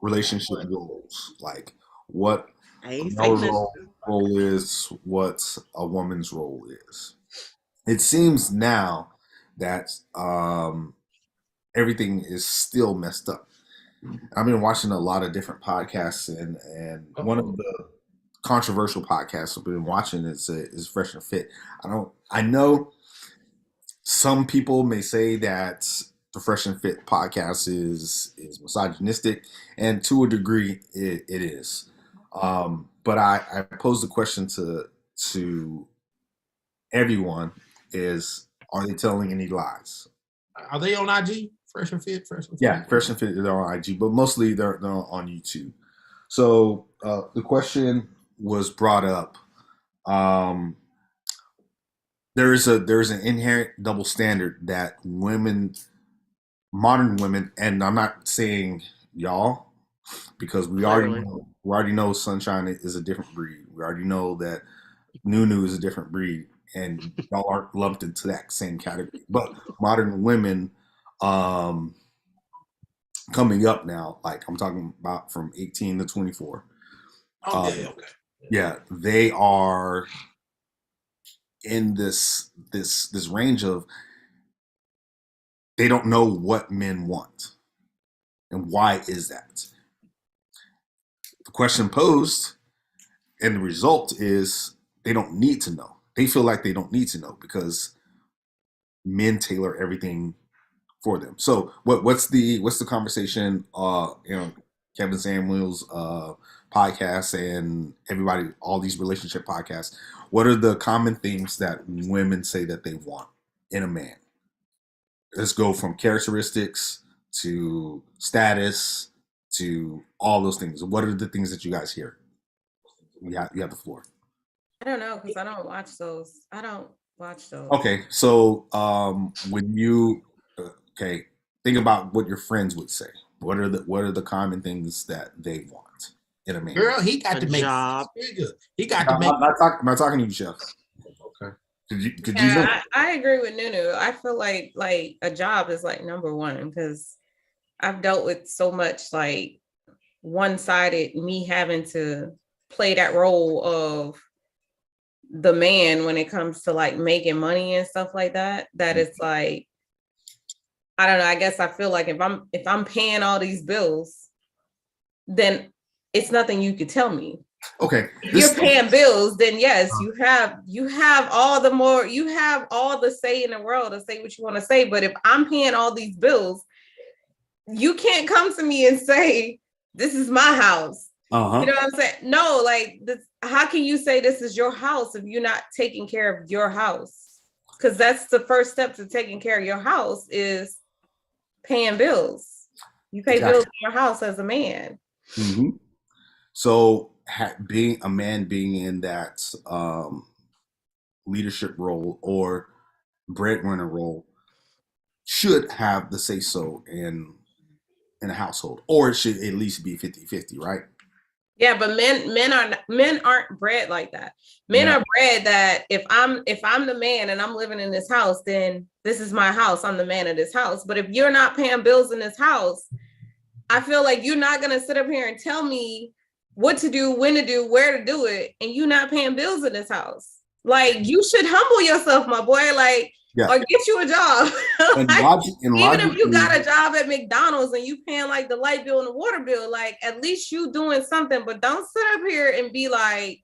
relationship roles, like what I a ain't male's saying nothing. role is, what a woman's role is. It seems now that everything is still messed up. I've been watching a lot of different podcasts, and one of the controversial podcasts I've been watching is Fresh and Fit. I know some people may say that the Fresh and Fit podcast is misogynistic, and to a degree, it is. But I pose the question to everyone: is, are they telling any lies? Are they on IG? Fresh and Fit? Yeah, Fresh and Fit, they're on IG, but mostly they're on YouTube. So the question was brought up. There's an inherent double standard that modern women, and I'm not saying y'all, because we Clearly. already know Sunshine is a different breed. We already know that Nunu is a different breed, and y'all aren't lumped into that same category. But modern women, coming up now, like I'm talking about from 18 to 24. Okay. Yeah, they are in this range of, they don't know what men want. And why is that? The question posed and the result is they don't need to know. They feel like they don't need to know because men tailor everything for them. So what's the conversation Kevin Samuels podcast and everybody, all these relationship podcasts, what are the common themes that women say that they want in a man? Let's go from characteristics to status to all those things. What are the things that you guys hear? You have the floor. I don't know, because I don't watch those. Okay, so when you think about what your friends would say. What are the common things that they want in a man? Girl, he got A to make job. He got to I'm make. not talking to you, Chef. Okay. Could you? I agree with Nunu. I feel like a job is like number one, because I've dealt with so much like one-sided, me having to play that role of the man when it comes to like making money and stuff like that. That it's like, I don't know. I guess I feel like if I'm paying all these bills, then it's nothing you could tell me. Okay. If you're paying bills, then yes, you have all the say in the world to say what you want to say. But if I'm paying all these bills, you can't come to me and say, this is my house. Uh-huh. You know what I'm saying? No, like this, how can you say this is your house if you're not taking care of your house? Because that's the first step to taking care of your house is paying bills. You pay bills in your house as a man. Mm-hmm. So being a man, being in that leadership role or breadwinner role, should have the say so in a household, or it should at least be 50-50, right? Yeah, but men aren't bred like that. Men are bred that if I'm the man and I'm living in this house, then this is my house. I'm the man of this house. But if you're not paying bills in this house, I feel like you're not gonna sit up here and tell me what to do, when to do, where to do it, and you not paying bills in this house. Like, you should humble yourself, my boy. Like, or get you a job. Like, even if you got a job at McDonald's and you paying like the light bill and the water bill, like, at least you doing something. But don't sit up here and be like,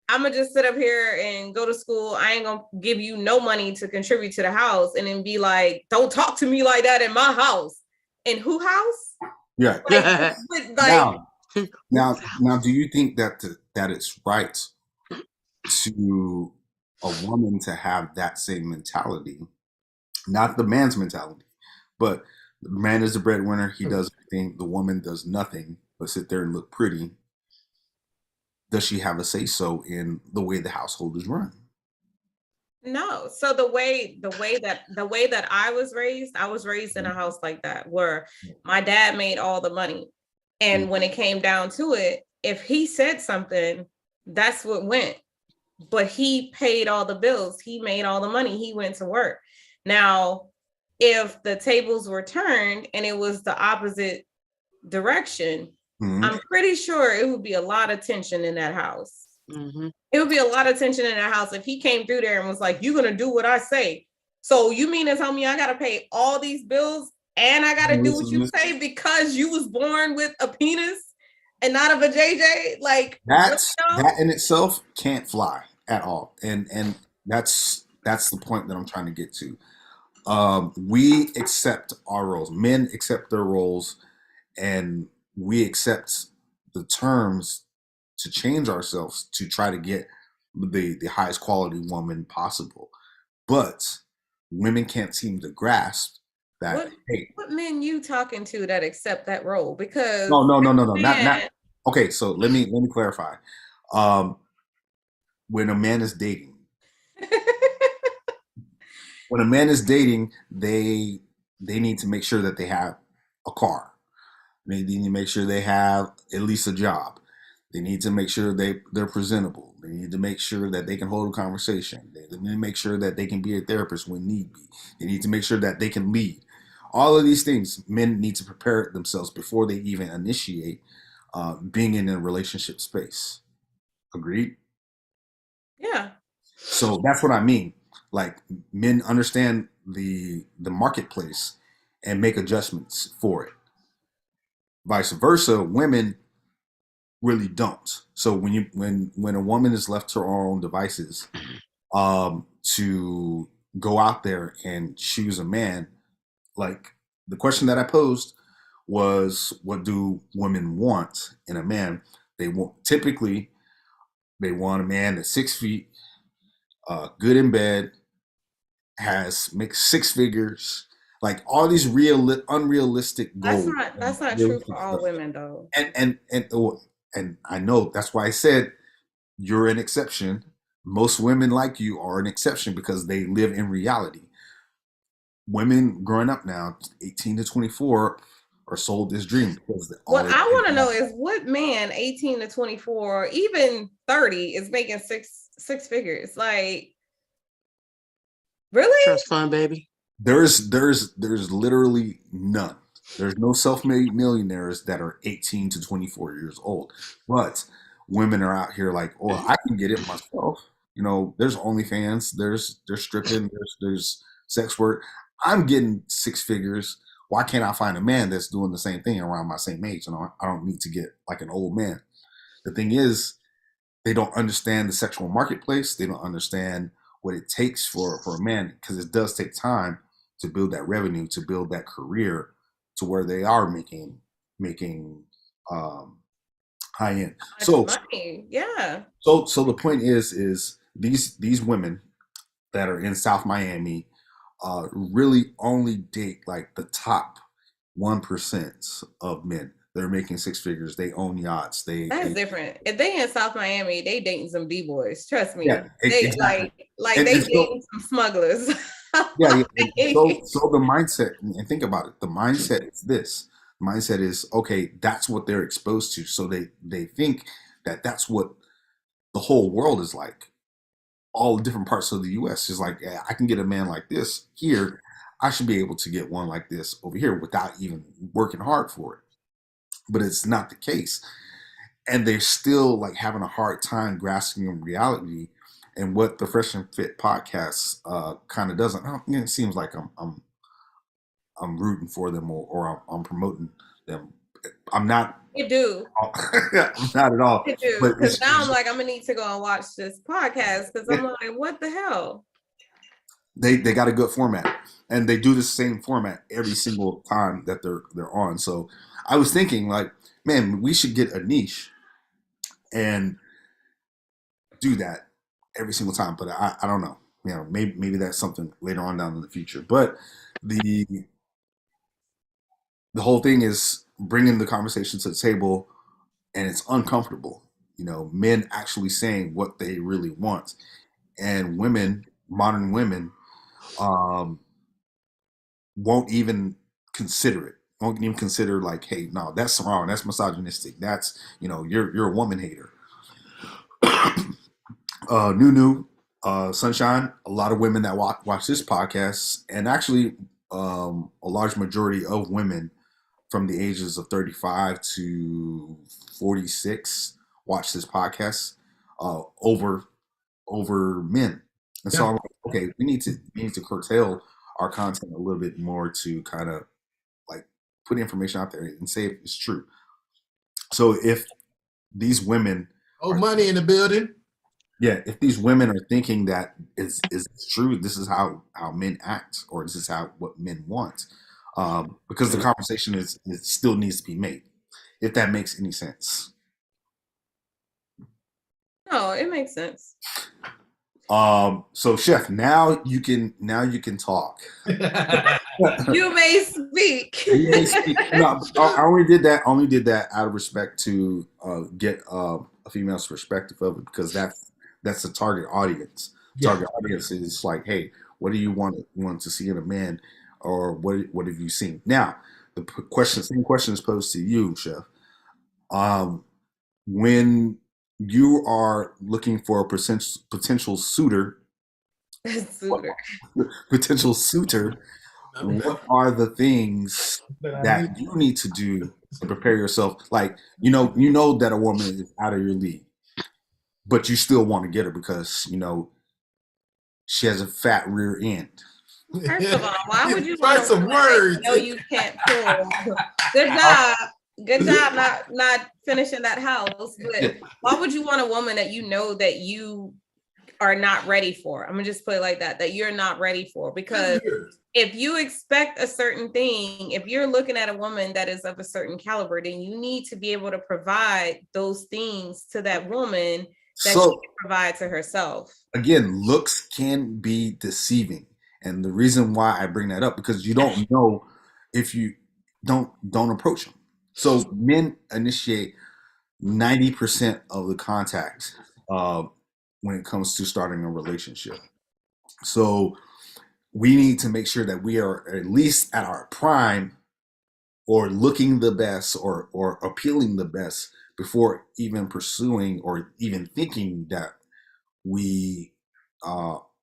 I'm gonna just sit up here and go to school. I ain't gonna give you no money to contribute to the house, and then be like, don't talk to me like that in my house. In who house? Yeah. Like, now, do you think that it's right to a woman to have that same mentality, not the man's mentality, but the man is the breadwinner, he does everything, the woman does nothing but sit there and look pretty? Does she have a say so in the way the household is run? No. So the way that I was raised in a house like that, where my dad made all the money. And when it came down to it, if he said something, that's what went. But he paid all the bills. He made all the money. He went to work. Now, if the tables were turned and it was the opposite direction, I'm pretty sure it would be a lot of tension in that house. It would be a lot of tension in that house if he came through there and was like, you're going to do what I say. So you mean to tell me I got to pay all these bills and I got to do what you say because you was born with a penis and not of a JJ? Like, that in itself can't fly at all. And that's the point that I'm trying to get to. We accept our roles. Men accept their roles, and we accept the terms to change ourselves to try to get the highest quality woman possible. But women can't seem to grasp that. What men you talking to that accept that role? Because no, not. Okay, so let me clarify. When a man is dating, they need to make sure that they have a car. They need to make sure they have at least a job. They need to make sure they're presentable. They need to make sure that they can hold a conversation. They need to make sure that they can be a therapist when need be. They need to make sure that they can lead. All of these things, men need to prepare themselves before they even initiate being in a relationship space. Agreed? Yeah. So that's what I mean. Like, men understand the marketplace and make adjustments for it. Vice versa, women really don't. So when a woman is left to her own devices, to go out there and choose a man, like the question that I posed was, what do women want in a man? They want a man that's 6 feet, good in bed, makes 6 figures, like all these unrealistic goals. That's not true for all women, though. And I know that's why I said you're an exception. Most women like you are an exception because they live in reality. Women growing up now, 18 to 24, are sold this dream. What I want to know is what man 18 to 24, even 30, is making six figures. Like, really? Trust fund, baby. There's literally none. There's no self-made millionaires that are 18 to 24 years old. But women are out here like, oh, I can get it myself. You know, there's OnlyFans, there's stripping, there's sex work. I'm getting 6 figures. Why can't I find a man that's doing the same thing around my same age? And I don't need to get like an old man. The thing is, they don't understand the sexual marketplace. They don't understand what it takes for a man, because it does take time to build that revenue, to build that career to where they are making high end. So money. Yeah. So the point is these women that are in South Miami really only date like the top 1% of men. They're making 6 figures. They own yachts. That's different. If they in South Miami, they dating some B-boys. Trust me. Yeah, they exactly. they dating some smugglers. Yeah. So the mindset, and think about it. The mindset is this. mindset is, okay, that's what they're exposed to. So they think that that's what the whole world is like. All the different parts of the US is like, yeah, I can get a man like this here. I should be able to get one like this over here without even working hard for it. But it's not the case. And they're still like having a hard time grasping reality and what the Fresh and Fit podcast kind of doesn't. It seems like I'm rooting for them or I'm promoting them. I'm not. You do. Not at all. You do. But Because now I'm like, I'm gonna need to go and watch this podcast because I'm like, what the hell? They got a good format, and they do the same format every single time that they're on. So I was thinking, like, man, we should get a niche and do that every single time. But I don't know. You know, maybe that's something later on down in the future. But the whole thing is bringing the conversation to the table, and it's uncomfortable. You know, men actually saying what they really want, and women, modern women, won't even consider it. Won't even consider like, hey, no, that's wrong. That's misogynistic. That's, you know, you're a woman hater. Nunu, Sunshine, a lot of women that watch this podcast, and actually a large majority of women from the ages of 35 to 46 watch this podcast over men. And so I'm like, okay, we need to curtail our content a little bit more to kind of like put information out there and say if it's true. So if these women money in the building. Yeah, if these women are thinking that is true, this is how men act, or this is what men want, because the conversation it still needs to be made, if that makes any sense. No, it makes sense. So Chef, now you can talk. You may speak. You may speak. No, I only did that out of respect to get a female's perspective of it, because that's the target audience. Target audience is like, hey, what do you want to see in a man, or what have you seen? Now, the same question is posed to you, Chef. When you are looking for a potential suitor, potential suitor, what are the things that you need to do to prepare yourself? Like, you know that a woman is out of your league, but you still want to get her because you know she has a fat rear end. First of all, why would you want some words? No, you can't pull. Good job, not finishing that house. But why would you want a woman that you know that you are not ready for? I'm gonna just put it like that you're not ready for, because if you expect a certain thing, if you're looking at a woman that is of a certain caliber, then you need to be able to provide those things to that woman that she can provide to herself. Again, looks can be deceiving. And the reason why I bring that up, because you don't know if you don't approach them. So men initiate 90% of the contact when it comes to starting a relationship. So we need to make sure that we are at least at our prime, or looking the best, or appealing the best, before even pursuing or even thinking that we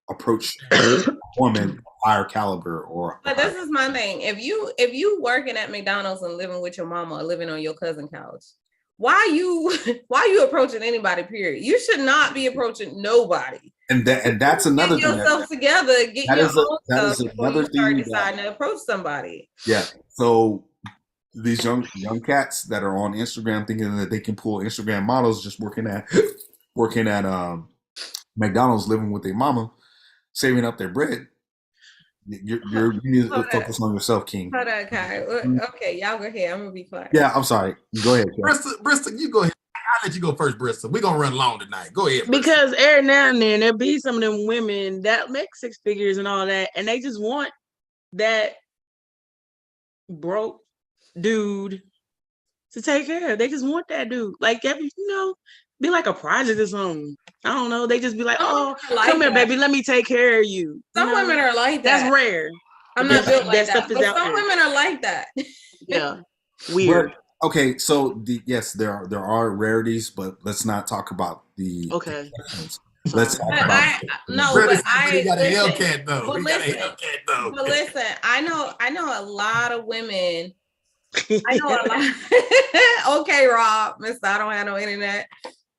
approach a woman higher caliber. But this is my thing. If you working at McDonald's and living with your mama or living on your cousin's couch, why you approaching anybody, period? You should not be approaching nobody. And that's another thing. Get yourself together. Get your own stuff before you start deciding to approach somebody. Yeah. So these young cats that are on Instagram thinking that they can pull Instagram models just working at McDonald's, living with their mama, saving up their bread. You need to focus on yourself, King. Hold on, Kai. Okay, y'all go ahead. I'm gonna be quiet. Yeah, I'm sorry. Go ahead, Bristol. You go ahead. I'll let you go first, Bristol. We're gonna run long tonight. Go ahead, Bristol. Because every now and then there'll be some of them women that make six figures and all that, and they just want that broke dude to take care of. They just want that dude. Like, be like a project or something. I don't know. They just be like, oh, come here, baby. Let me take care of you. Some women are like that. That's rare. I'm not built like that. But some women are like that. Yeah. weird. Okay, so yes, there are rarities, but let's not talk about the Okay. exceptions. Sorry. Let's talk But about He got a listen, Hellcat though. but He got a listen, Hellcat though. but listen, I know a lot of women. I know a lot. Okay, Rob, Mister, I don't have no internet.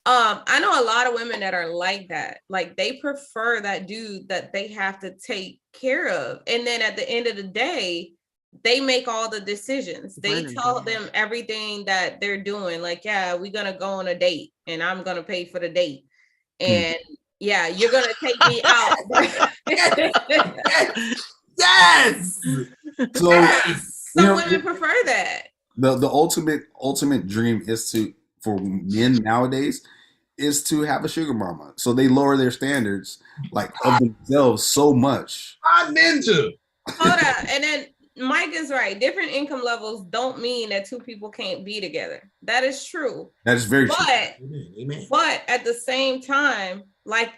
I know a lot of women that are like that. Like they prefer that dude that they have to take care of. And then at the end of the day, they make all the decisions. They tell them everything that they're doing. Like, yeah, we're gonna go on a date and I'm gonna pay for the date. And yeah, you're gonna take me out. Yes. so Some women prefer that. the ultimate dream is for men nowadays is to have a sugar mama. So they lower their standards like of themselves so much. Ninja. Hold up. And then Mike is right. Different income levels don't mean that two people can't be together. That is true. That is very true. Amen. But at the same time, like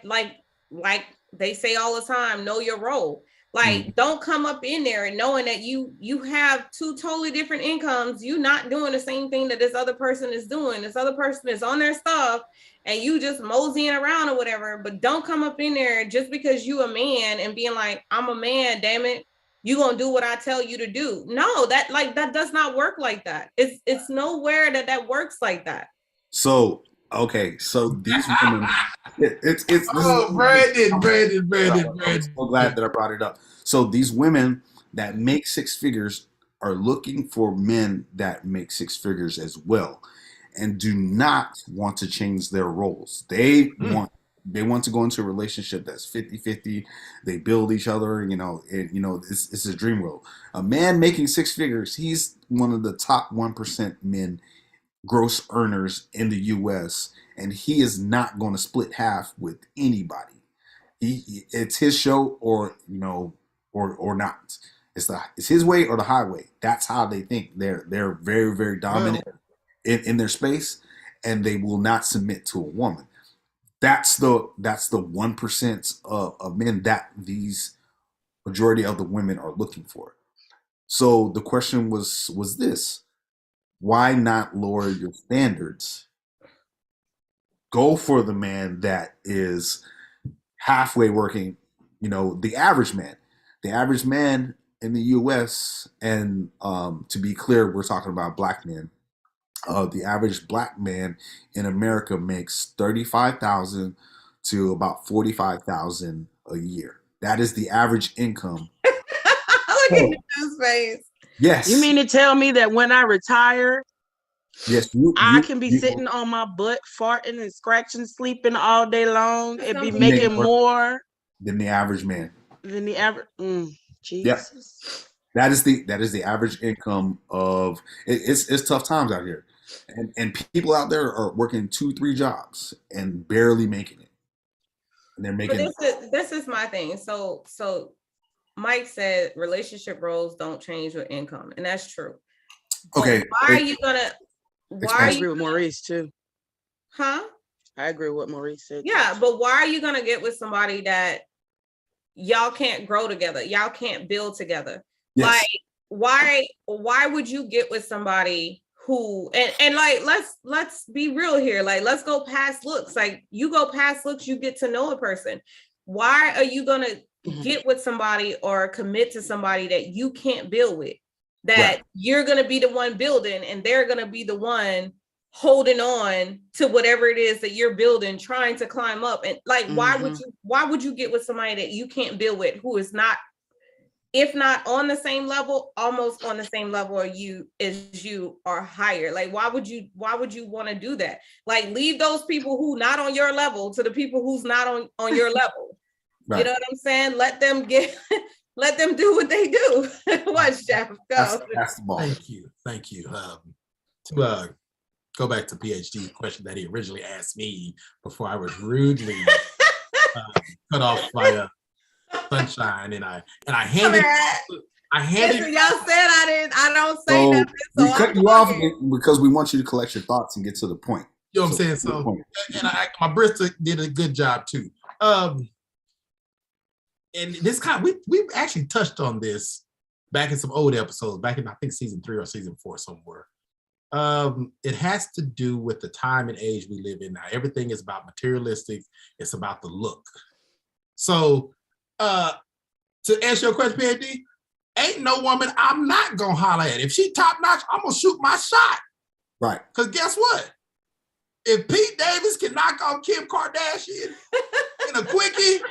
they say all the time, know your role. Like, don't come up in there and knowing that you have two totally different incomes. You not doing the same thing that this other person is doing. This other person is on their stuff and you just moseying around or whatever. But don't come up in there just because you a man and being like, I'm a man, damn it. You gonna do what I tell you to do. No, that does not work like that. It's nowhere that works like that. So okay, so these women, it's Brandon. I'm so glad that I brought it up. So these women that make six figures are looking for men that make six figures as well, and do not want to change their roles. They want to go into a relationship that's 50-50. They build each other, it's a dream role. A man making six figures, he's one of the top 1% men gross earners in the US, and he is not going to split half with anybody. It's his show or not. It's his way or the highway. That's how they think. They're very, very dominant in their space, and they will not submit to a woman. That's the 1% of men that these majority of the women are looking for. So the question was this: why not lower your standards? Go for the man that is halfway working, the average man. The average man in the US, and to be clear, we're talking about black men. The average black man in America makes 35,000 to about 45,000 a year. That is the average income. Look at his face. Yes. You mean to tell me that when I retire, yes, I can be sitting on my butt, farting and scratching, sleeping all day long, and be making more than the average man? Than the average. Jesus. Yep. That is the average income of it's tough times out here. And people out there are working 2-3 jobs and barely making it. And they're making this is my thing. So Mike said relationship roles don't change with income, and that's true. Okay. Why are you gonna I agree with Maurice too. Huh? I agree with what Maurice said. Yeah, but why are you gonna get with somebody that y'all can't grow together? Y'all can't build together. Yes. Like why would you get with somebody who and like let's be real here. Like let's go past looks. Like you go past looks, you get to know a person. Why are you gonna get with somebody or commit to somebody that you can't build with? That you're gonna be the one building and they're gonna be the one holding on to whatever it is that you're building, trying to climb up. And like why would you get with somebody that you can't build with, who is not, if not on the same level, almost on the same level as you are higher? Like why would you want to do that? Like leave those people who not on your level to the people who's not on your level. Right. You know what I'm saying? Let them do what they do. Watch, Jeff, go. That's the ball. Thank you. To go back to PhD's question that he originally asked me before I was rudely cut off by Sunshine, and I handed. Listen, y'all said I don't say nothing. So we cut you off because we want you to collect your thoughts and get to the point. You know what I'm saying? So, and my barista did a good job too. And this we actually touched on this back in some old episodes, back in I think season 3 or season 4 somewhere. It has to do with the time and age we live in now. Everything is about materialistic. It's about the look. So to answer your question, PhD, ain't no woman I'm not gonna holler at. If she top notch, I'm gonna shoot my shot. Right. Because guess what? If Pete Davis can knock off Kim Kardashian in a quickie,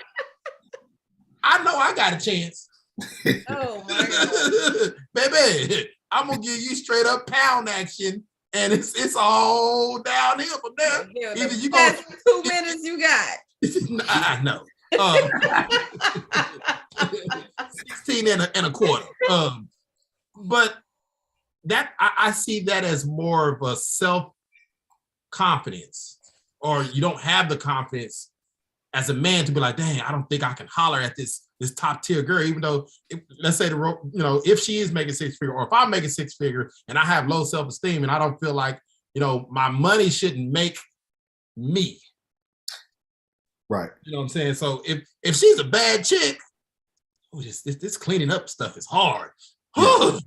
I know I got a chance. Oh my God. Baby, I'm gonna give you straight up pound action, and it's all downhill from there. Yeah, Either you that's gonna 2 minutes you got. I know. 16 and a quarter. But that I see that as more of a self-confidence, or you don't have the confidence as a man to be like, dang, I don't think I can holler at this top tier girl, even though let's say if she is making 6 figure, or if I'm making 6 figure and I have low self-esteem and I don't feel like, my money shouldn't make me. Right. You know what I'm saying? So if she's a bad chick, this cleaning up stuff is hard. Yeah.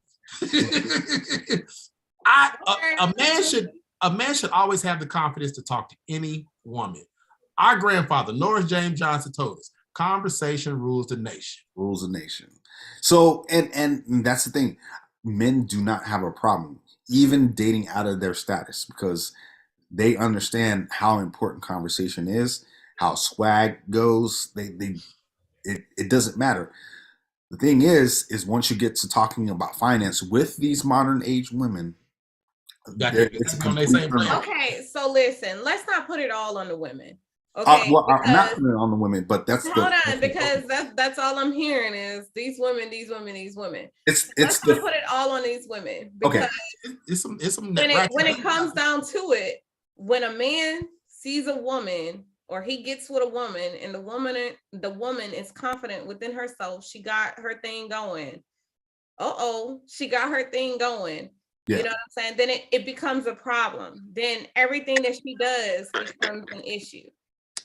A man should always have the confidence to talk to any woman. Our grandfather, Norris James Johnson, told us, conversation rules the nation. Rules the nation. So, and that's the thing. Men do not have a problem even dating out of their status, because they understand how important conversation is, how swag goes. It doesn't matter. The thing is once you get to talking about finance with these modern age women, it's a complete turn off. Okay, so listen, let's not put it all on the women. Okay, I'm not putting it on the women, but that's because that's all I'm hearing is these women. Let's not put it all on these women. Okay, it's some when it comes down to it, when a man sees a woman or he gets with a woman and the woman is confident within herself, she got her thing going. She got her thing going. Yeah. You know what I'm saying? Then it becomes a problem. Then everything that she does becomes an issue.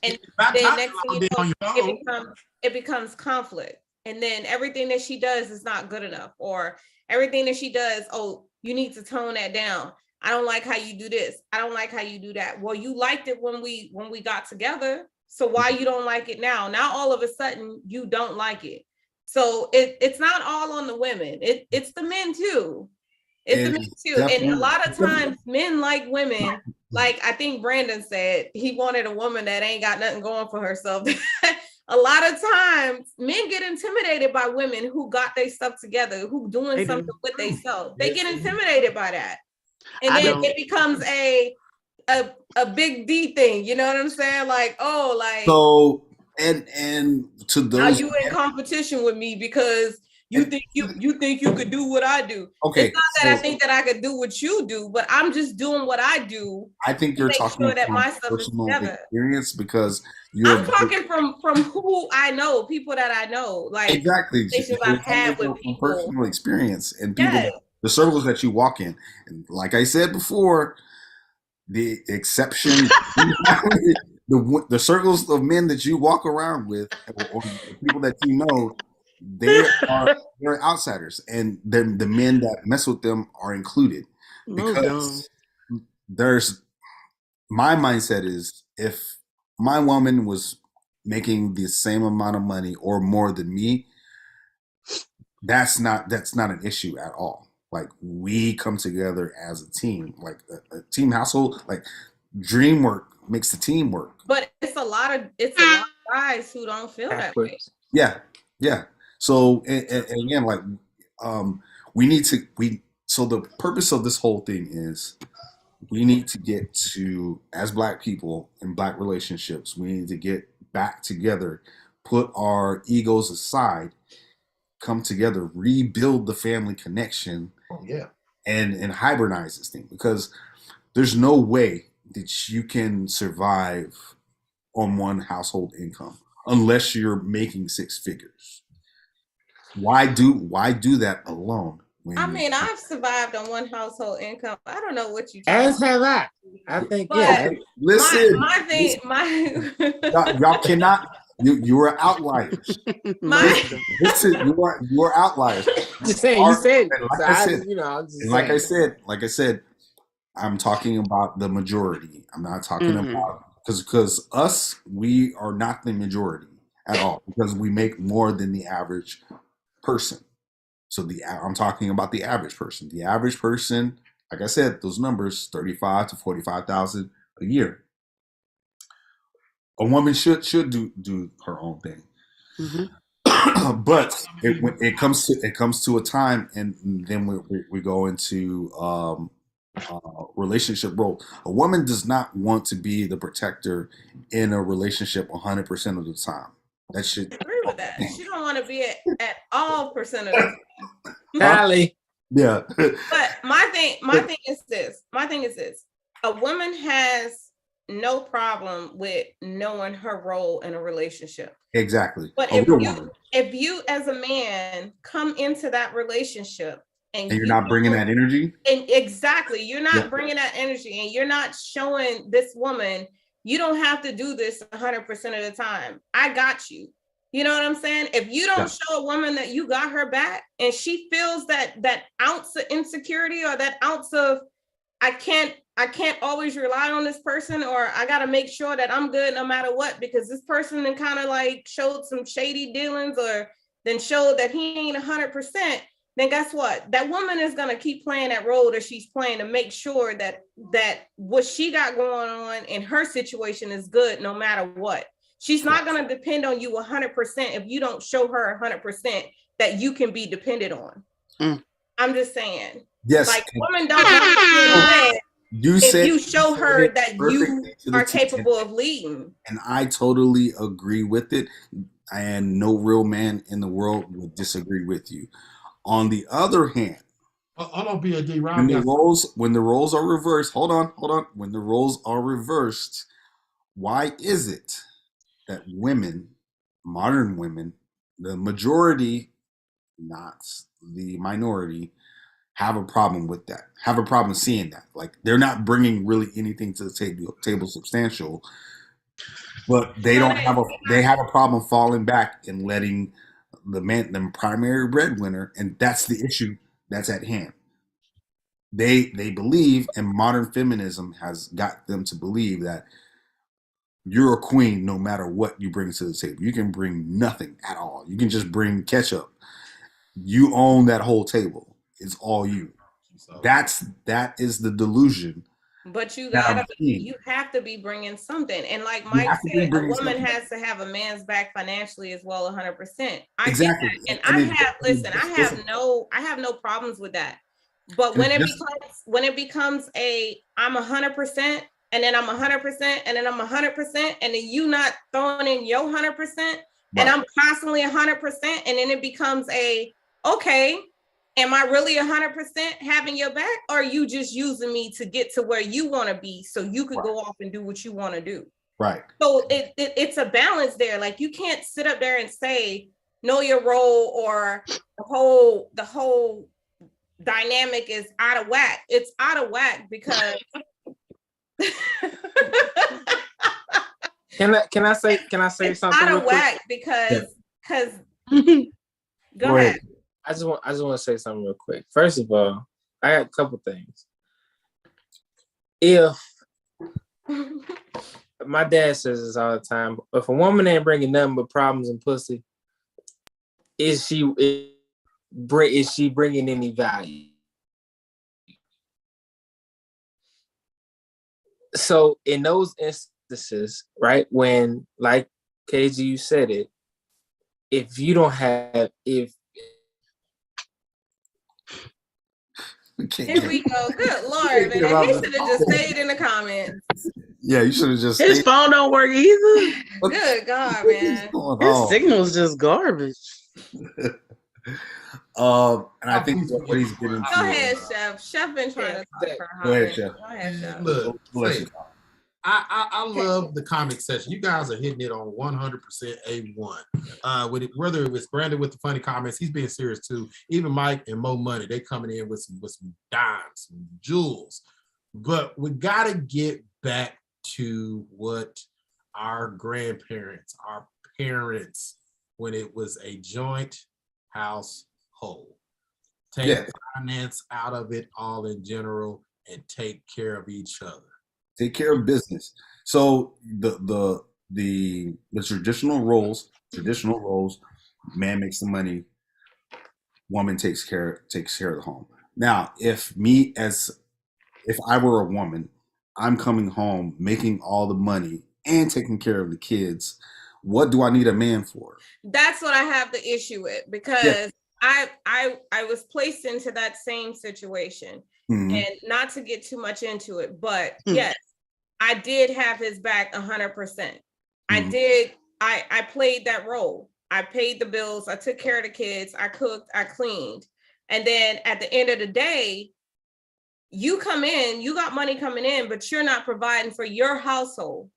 And then next thing you know, it becomes conflict. And then everything that she does is not good enough, or everything that she does, you need to tone that down. I don't like how you do this. I don't like how you do that. Well, you liked it when we got together. So why you don't like it now? Now all of a sudden you don't like it. So it's not all on the women. It's the men too. It's the men too. And a lot of times men like women. Like I think Brandon said, he wanted a woman that ain't got nothing going for herself. A lot of times men get intimidated by women who got their stuff together, who doing something with themselves. They get intimidated by that. And then it becomes a big D thing. You know what I'm saying? Like, so and to those, now you in competition with me because you think you could do what I do. Okay, it's not that I think that I could do what you do, but I'm just doing what I do. I think you're talking that my stuff is together. Experience, because I'm talking from who I know, people that I know, like exactly I've had with people. Personal experience and people, the circles that you walk in, and like I said before, the exception, the circles of men that you walk around with, or the people that you know. They're outsiders, and the men that mess with them are included, because there's my mindset is, if my woman was making the same amount of money or more than me, that's not an issue at all. Like, we come together as a team, like a team household. Like, dream work makes the team work. But it's a lot of guys who don't feel that way. Yeah. So and again, like so the purpose of this whole thing is we need to get to, as Black people in Black relationships, we need to get back together, put our egos aside, come together, rebuild the family connection, and hibernize this thing, because there's no way that you can survive on one household income unless you're making 6 figures. Why do that alone? I've survived on one household income. I don't know what you. As have I. I think. But listen. Y'all cannot. You are outliers. Listen, you are outliers. Just saying. You said. Like I said. I'm talking about the majority. I'm not talking about because us, we are not the majority at all because we make more than the average person. So I'm talking about the average person. The average person, like I said, those numbers 35 to 45,000 a year. A woman should do her own thing. But when it comes to a time, and then we go into relationship role. A woman does not want to be the protector in a relationship 100% of the time. That should I agree with that. She don't want to be at all percent of the time. Callie. Yeah. But my thing is this. A woman has no problem with knowing her role in a relationship. Exactly. But if you as a man come into that relationship and you're not bringing that energy, and exactly, you're not bringing that energy, and you're not showing this woman, you don't have to do this 100% of the time. I got you. You know what I'm saying? If you don't show a woman that you got her back, and she feels that ounce of insecurity or that ounce of I can't always rely on this person, or I got to make sure that I'm good no matter what, because this person then kind of like showed some shady dealings or then showed that he ain't 100%, then guess what? That woman is going to keep playing that role that she's playing to make sure that what she got going on in her situation is good no matter what. She's not going to depend on you 100% if you don't show her 100% that you can be depended on. I'm just saying. Yes. Like, women don't want to be if you show her that you are capable of leading. And I totally agree with it. And no real man in the world would disagree with you. On the other hand, when the roles are reversed, hold on. When the roles are reversed, why is it that women, modern women, the majority, not the minority, have a problem with that? Have a problem seeing that? Like, they're not bringing really anything to the table substantial, but they have a problem falling back and letting the primary breadwinner, and that's the issue that's at hand. They believe, and modern feminism has got them to believe that you're a queen no matter what you bring to the table. You can bring nothing at all. You can just bring ketchup. You own that whole table. It's all you. That is the delusion. But you have to be bringing something. And like Mike said, a woman has to have a man's back financially as well, 100%. Exactly. And I have no problems with that. But when it becomes I'm 100%, and then I'm 100%, and then I'm 100%, and then you not throwing in your 100%, and I'm constantly 100%, and then it becomes okay, am I really 100% having your back, or are you just using me to get to where you want to be so you could go off and do what you want to do? Right. So it's a balance there. Like, you can't sit up there and say know your role, or the whole dynamic is out of whack. It's out of whack because Can I say it's something? Out of whack because go ahead. I just want to say something real quick. First of all, I got a couple things. If my dad says this all the time, if a woman ain't bringing nothing but problems and pussy, is she bringing any value? So in those instances, right, when, like KG, you said it, if you don't have, Here we go. Good Lord, man. He should have just stayed in the comments. Yeah, you should have just. His phone don't work either. Good God, man. His signal's just garbage. And I think what he's getting. Go ahead, Chef. Chef been trying to talk for a Go ahead, Chef. Go ahead, Chef. Look, I love the comment section. You guys are hitting it on 100% A1. Whether it was Brandon with the funny comments, he's being serious too. Even Mike and Mo Money, they coming in with some dimes, some jewels. But we got to get back to what our grandparents, our parents, when it was a joint household. Take finance out of it all in general. and take care of each other. Take care of business. So the traditional roles, man makes the money, woman takes care of the home. Now, if I were a woman, I'm coming home making all the money and taking care of the kids. What do I need a man for? That's what I have the issue with, because I was placed into that same situation. Mm-hmm. And not to get too much into it, but yes, I did have his back 100%. Mm-hmm. I played that role. I paid the bills, I took care of the kids, I cooked, I cleaned. And then at the end of the day, you come in, you got money coming in, but you're not providing for your household.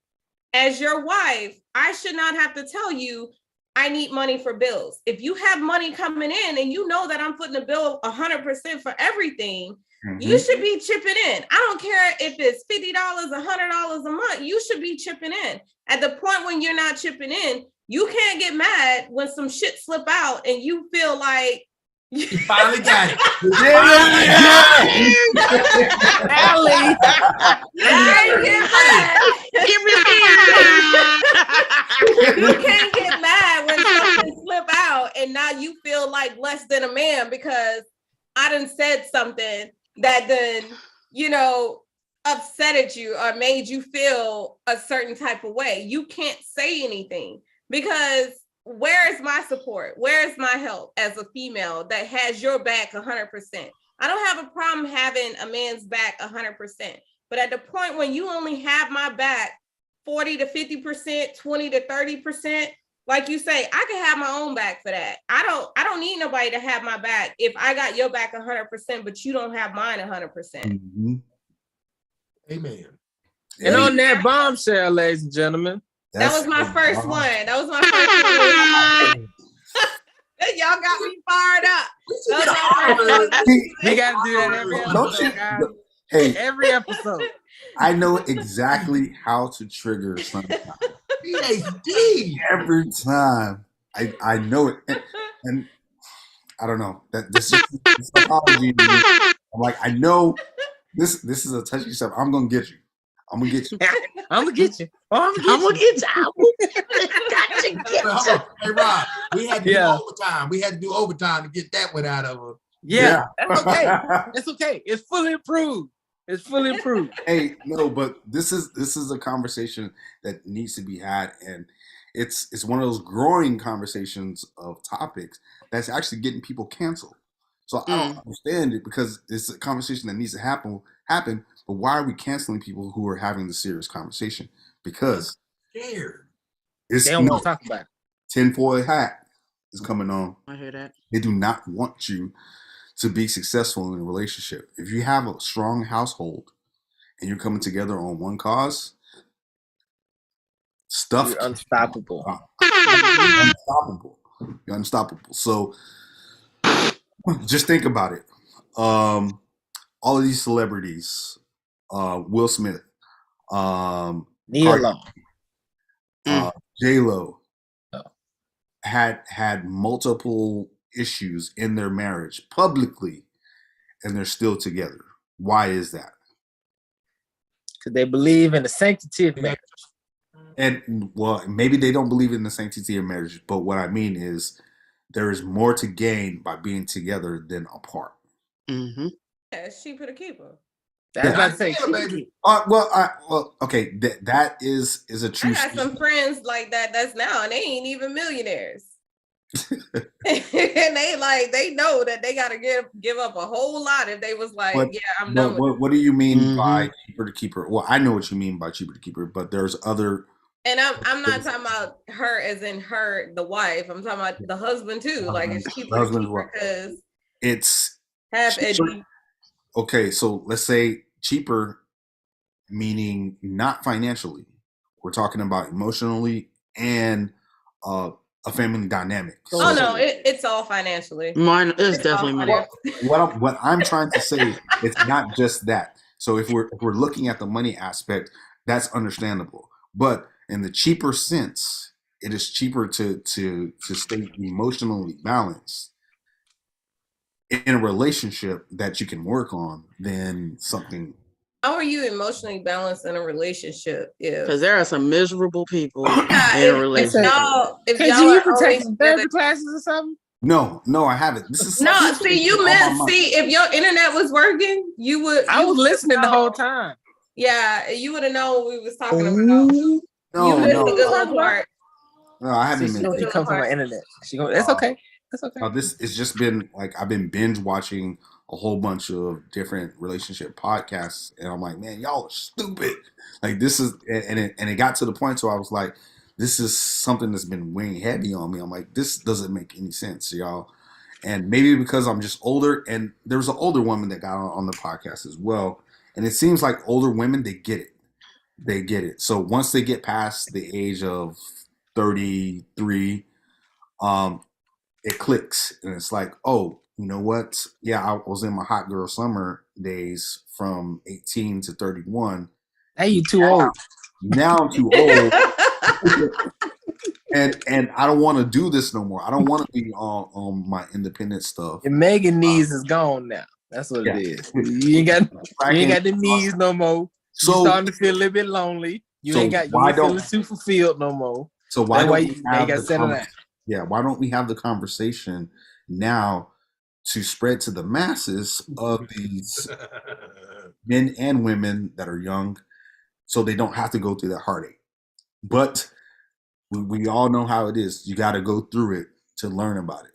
As your wife, I should not have to tell you, I need money for bills. If you have money coming in and you know that I'm footing the bill 100% for everything, you should be chipping in. I don't care if it's $50, $100 a month. You should be chipping in. At the point when you're not chipping in, you can't get mad when some shit slip out and you feel like you finally got it. Allie. You can't get mad when something slip out and now you feel like less than a man because I done said something that then, upsetted you or made you feel a certain type of way. You can't say anything because where is my support? Where is my help as a female that has your back 100%? I don't have a problem having a man's back 100%. But at the point when you only have my back 40 to 50%, 20 to 30%, like you say, I can have my own back for that. I don't need nobody to have my back if I got your back 100%, but you don't have mine 100%. Mm-hmm. Amen. And on that bombshell, ladies and gentlemen. That was my first one. Y'all got me fired up. We got to do that every episode, guys. Hey, every episode. I know exactly how to trigger sometimes. PhD. Every time. I know it. And I don't know. That this is psychology. I'm like, I know this is a touchy stuff. I'm gonna get you. I'm gonna get you. I'm gonna get you. I'm gonna get you. Hey Rob, we had to do overtime. We had to do overtime to get that one out of her. Yeah. That's okay. It's okay. It's fully approved. Hey, no, but this is a conversation that needs to be had, and it's one of those growing conversations of topics that's actually getting people canceled. So I don't understand it because it's a conversation that needs to happen. But why are we canceling people who are having the serious conversation? Because scared. They don't want to talk about it. Tinfoil hat is coming on. I hear that. They do not want you to be successful in a relationship. If you have a strong household and you're coming together on one cause, you're unstoppable. You're unstoppable. So just think about it. All of these celebrities, Will Smith, Nia Long, J-Lo, had multiple issues in their marriage publicly, and they're still together. Why is that? Because they believe in the sanctity of marriage. And well, maybe they don't believe in the sanctity of marriage, but what I mean is there is more to gain by being together than apart. Mm-hmm. Yeah, it's cheaper to keep her. That's what I say. Baby. Okay, that is a true. I got some friends like that that's now, and they ain't even millionaires. And they know that they got to give up a whole lot if they was like, I'm done with it. What do you mean by cheaper to keep her? Well, I know what you mean by cheaper to keep her, but there's other. And I'm not talking about her as in her, the wife. I'm talking about the husband too. Like it's cheaper because it's have Eddie. Okay, so let's say cheaper, meaning not financially. We're talking about emotionally and a family dynamic. No, it's all financially. Mine is definitely money. What I'm trying to say, it's not just that. So if we're looking at the money aspect, that's understandable. But in the cheaper sense, it is cheaper to stay emotionally balanced in a relationship that you can work on than something. How are you emotionally balanced in a relationship? Because there are some miserable people in a if relationship. y'all you are always taking therapy classes or something? No, I haven't. This is no. See, you meant if your internet was working, you would. I was listening the whole time. Yeah, you would have known what we was talking about. No, you missed a good little part. No, I haven't been. She comes from my internet. That's okay. That's okay. This it's just been like I've been binge watching a whole bunch of different relationship podcasts, and I'm like, man, y'all are stupid. Like this is, and it got to the point where I was like, this is something that's been weighing heavy on me. I'm like, this doesn't make any sense, y'all. And maybe because I'm just older, and there was an older woman that got on the podcast as well, and it seems like older women, they get it. They get it. So once they get past the age of 33, it clicks, and it's like, oh, you know what? Yeah, I was in my hot girl summer days from 18 to 31. Hey, you too old. Now I'm too old. and I don't want to do this no more. I don't want to be on my independent stuff. Your Megan knees is gone now. That's what it is. You ain't got the knees no more. So you're starting to feel a little bit lonely. You ain't feeling too fulfilled no more. So why don't we have the conversation now to spread to the masses of these men and women that are young, so they don't have to go through that heartache? But we all know how it is. You got to go through it to learn about it,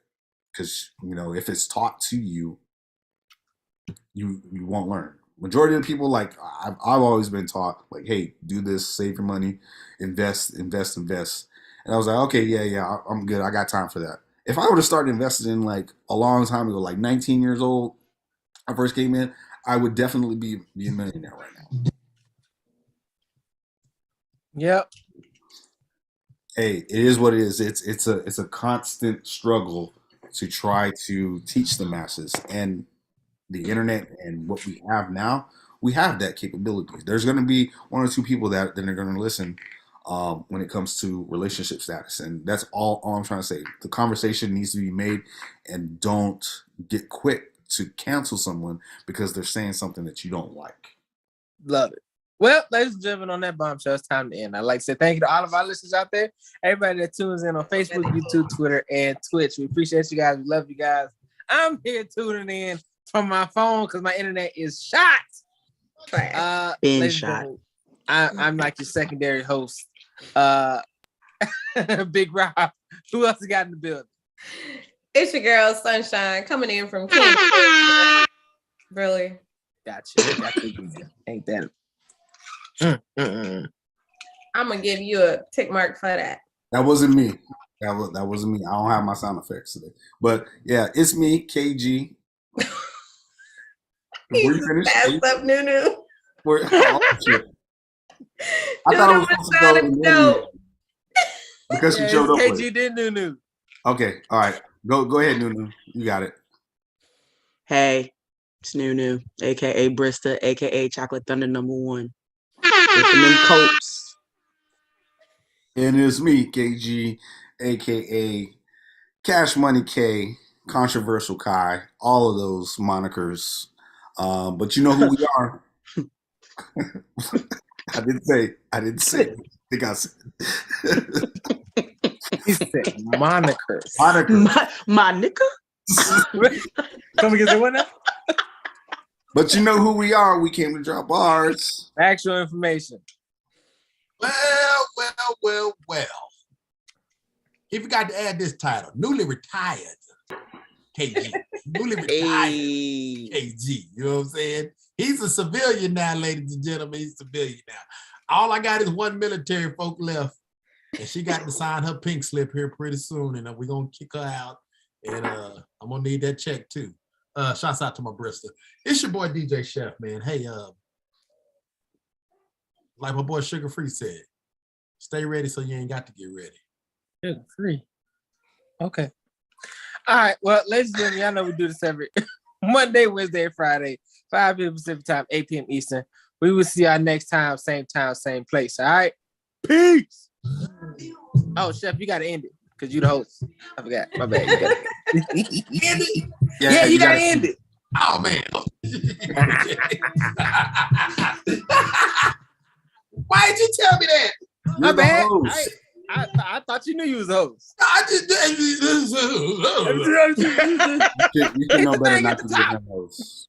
because if it's taught to you, you won't learn. Majority of the people, like I've always been taught, like, hey, do this, save your money, invest. And I was like, okay, yeah, I'm good. I got time for that. If I would have started investing in like a long time ago, like 19 years old, I first came in, I would definitely be a millionaire right now. Yep. Hey, it is what it is. It's a constant struggle to try to teach the masses, and the internet and what we have now, we have that capability. There's going to be one or two people that are going to listen when it comes to relationship status, and that's all I'm trying to say. The conversation needs to be made, and don't get quick to cancel someone because they're saying something that you don't like. Love it. Well, ladies and gentlemen, on that bombshell, it's time to end. I'd like to say thank you to all of our listeners out there, everybody that tunes in on Facebook, YouTube, Twitter, and Twitch. We appreciate you guys. We love you guys. I'm here tuning in from my phone because my internet is shot. Shot. I'm like your secondary host. Big Rob. Who else got in the building? It's your girl Sunshine coming in from King. Really? Gotcha. Ain't that? I'm gonna give you a tick mark for that. That wasn't me. That wasn't me. I don't have my sound effects today. But yeah, it's me, KG. He's fast up, Nunu. I thought it was supposed to go because she showed up. KG did Nunu. Okay, all right. Go ahead, Nunu. You got it. Hey, it's Nunu, aka Brista, aka Chocolate Thunder #1. With them coats. And it's me, KG, aka Cash Money K, Controversial Kai, all of those monikers. But you know who we are. I didn't say. I think I said. He said monikers. Monica? Come against the winner. But you know who we are. We came to drop bars. Actual information. Well. He forgot to add this title. Newly retired KG. Newly retired KG. You know what I'm saying? He's a civilian now, ladies and gentlemen. He's a civilian now. All I got is one military folk left. And she got to sign her pink slip here pretty soon. And we're going to kick her out. And I'm going to need that check too. Shouts out to my Bristol. It's your boy DJ Chef, man. Hey, like my boy Sugar Free said, stay ready so you ain't got to get ready. Sugar Free. Okay. All right. Well, ladies and gentlemen, y'all know we do this every Monday, Wednesday, and Friday, 5 p.m. Pacific time, 8 p.m. Eastern. We will see y'all next time, same place. All right. Peace. Oh, Chef, you got to end it because you the host. I forgot. My bad. You got it. Yeah, you gotta end it. Oh man. Why did you tell me that? My bad. I thought you knew you was a host. I just You should know better not to give him hosts.